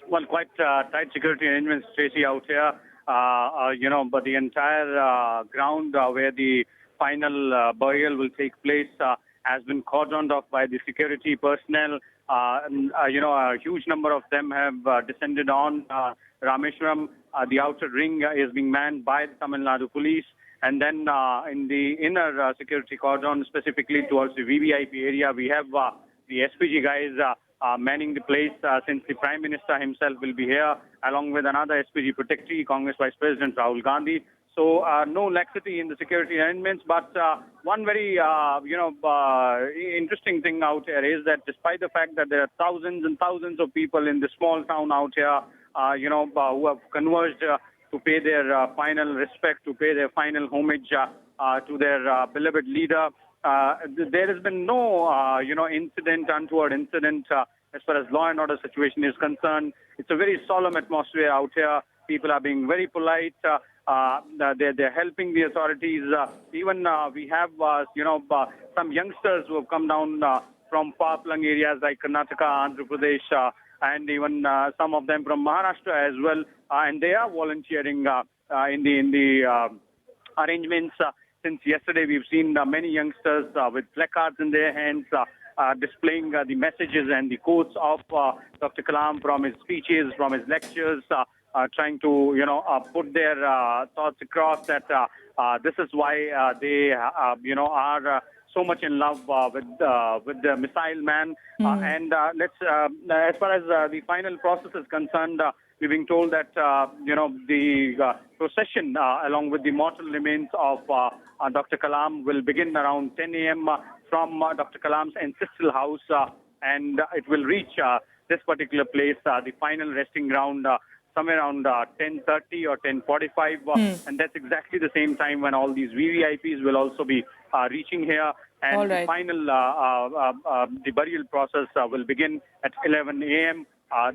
Well, quite tight security arrangements, Tracy, out here. But the entire ground where the final burial will take place has been cordoned off by the security personnel. A huge number of them have descended on Rameshwaram. The outer ring is being manned by the Tamil Nadu police. And then in the inner security cordon, specifically towards the VVIP area, we have the SPG guys manning the place since the Prime Minister himself will be here, along with another SPG protectee, Congress Vice President Rahul Gandhi. So no laxity in the security arrangements, but one very interesting thing out here is that despite the fact that there are thousands and thousands of people in this small town out here, who have converged to pay their final respect, to pay their final homage to their beloved leader. There has been no, untoward incident as far as law and order situation is concerned. It's a very solemn atmosphere out here. People are being very polite. They're helping the authorities. Even we have, some youngsters who have come down from far-flung areas like Karnataka, Andhra Pradesh, and even some of them from Maharashtra as well. And they are volunteering in the arrangements. Since yesterday, we've seen many youngsters with placards in their hands, displaying the messages and the quotes of Dr. Kalam from his speeches, from his lectures, trying to, put their thoughts across that this is why they, are so much in love with the missile man. And as far as the final process is concerned, we're being told that, the procession along with the mortal remains of Dr. Kalam will begin around 10 a.m. From Dr. Kalam's ancestral house, and it will reach this particular place, the final resting ground, somewhere around 10:30 or 10:45, and that's exactly the same time when all these VVIPs will also be reaching here. And the final, the burial process will begin at 11 a.m.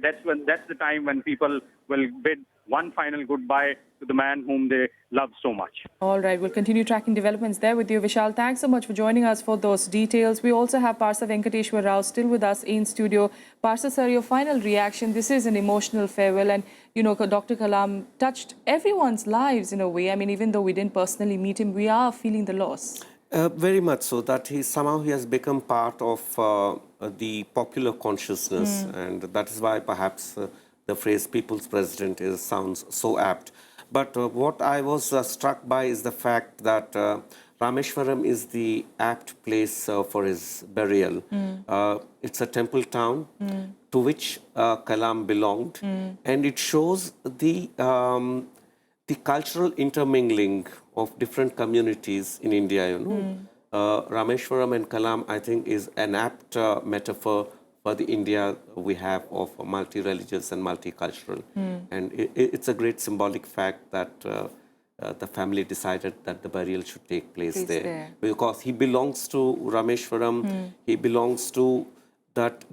That's the time when people will bid one final goodbye to the man whom they love so much. All right, we'll continue tracking developments there with you, Vishal. Thanks so much for joining us for those details. We also have Parsa Venkateshwar Rao still with us in studio. Parsa sir, your final reaction. This is an emotional farewell, and Dr. Kalam touched everyone's lives in a way. I mean, even though we didn't personally meet him, we are feeling the loss. Very much so, that he has become part of the popular consciousness, and that is why perhaps the phrase "people's president" sounds so apt. But what I was struck by is the fact that Rameshwaram is the apt place for his burial. It's a temple town to which Kalam belonged, and it shows the cultural intermingling of different communities in India. Rameshwaram and Kalam, I think, is an apt metaphor for the India we have of multi-religious and multicultural. And it's a great symbolic fact that the family decided that the burial should take place there. Because he belongs to Rameshwaram, he belongs to that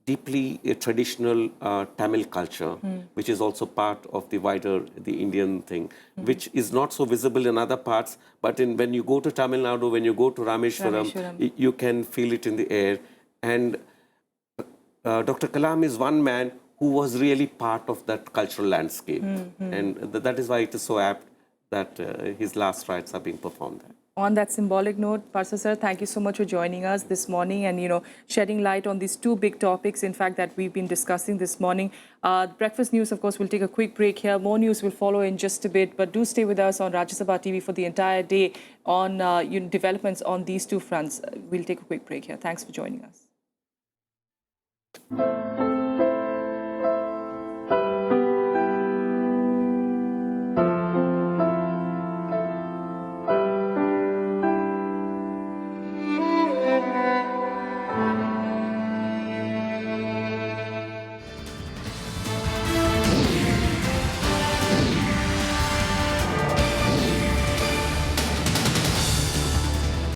deeply traditional Tamil culture, which is also part of the wider, the Indian thing, which is not so visible in other parts, but when you go to Tamil Nadu, when you go to Rameshwaram, you can feel it in the air. And Dr. Kalam is one man who was really part of that cultural landscape. And that is why it is so apt that his last rites are being performed there. On that symbolic note, Parsa sir, thank you so much for joining us this morning and, shedding light on these two big topics, in fact, that we've been discussing this morning. Breakfast news, of course, we'll take a quick break here. More news will follow in just a bit, but do stay with us on Rajya Sabha TV for the entire day on developments on these two fronts. We'll take a quick break here. Thanks for joining us.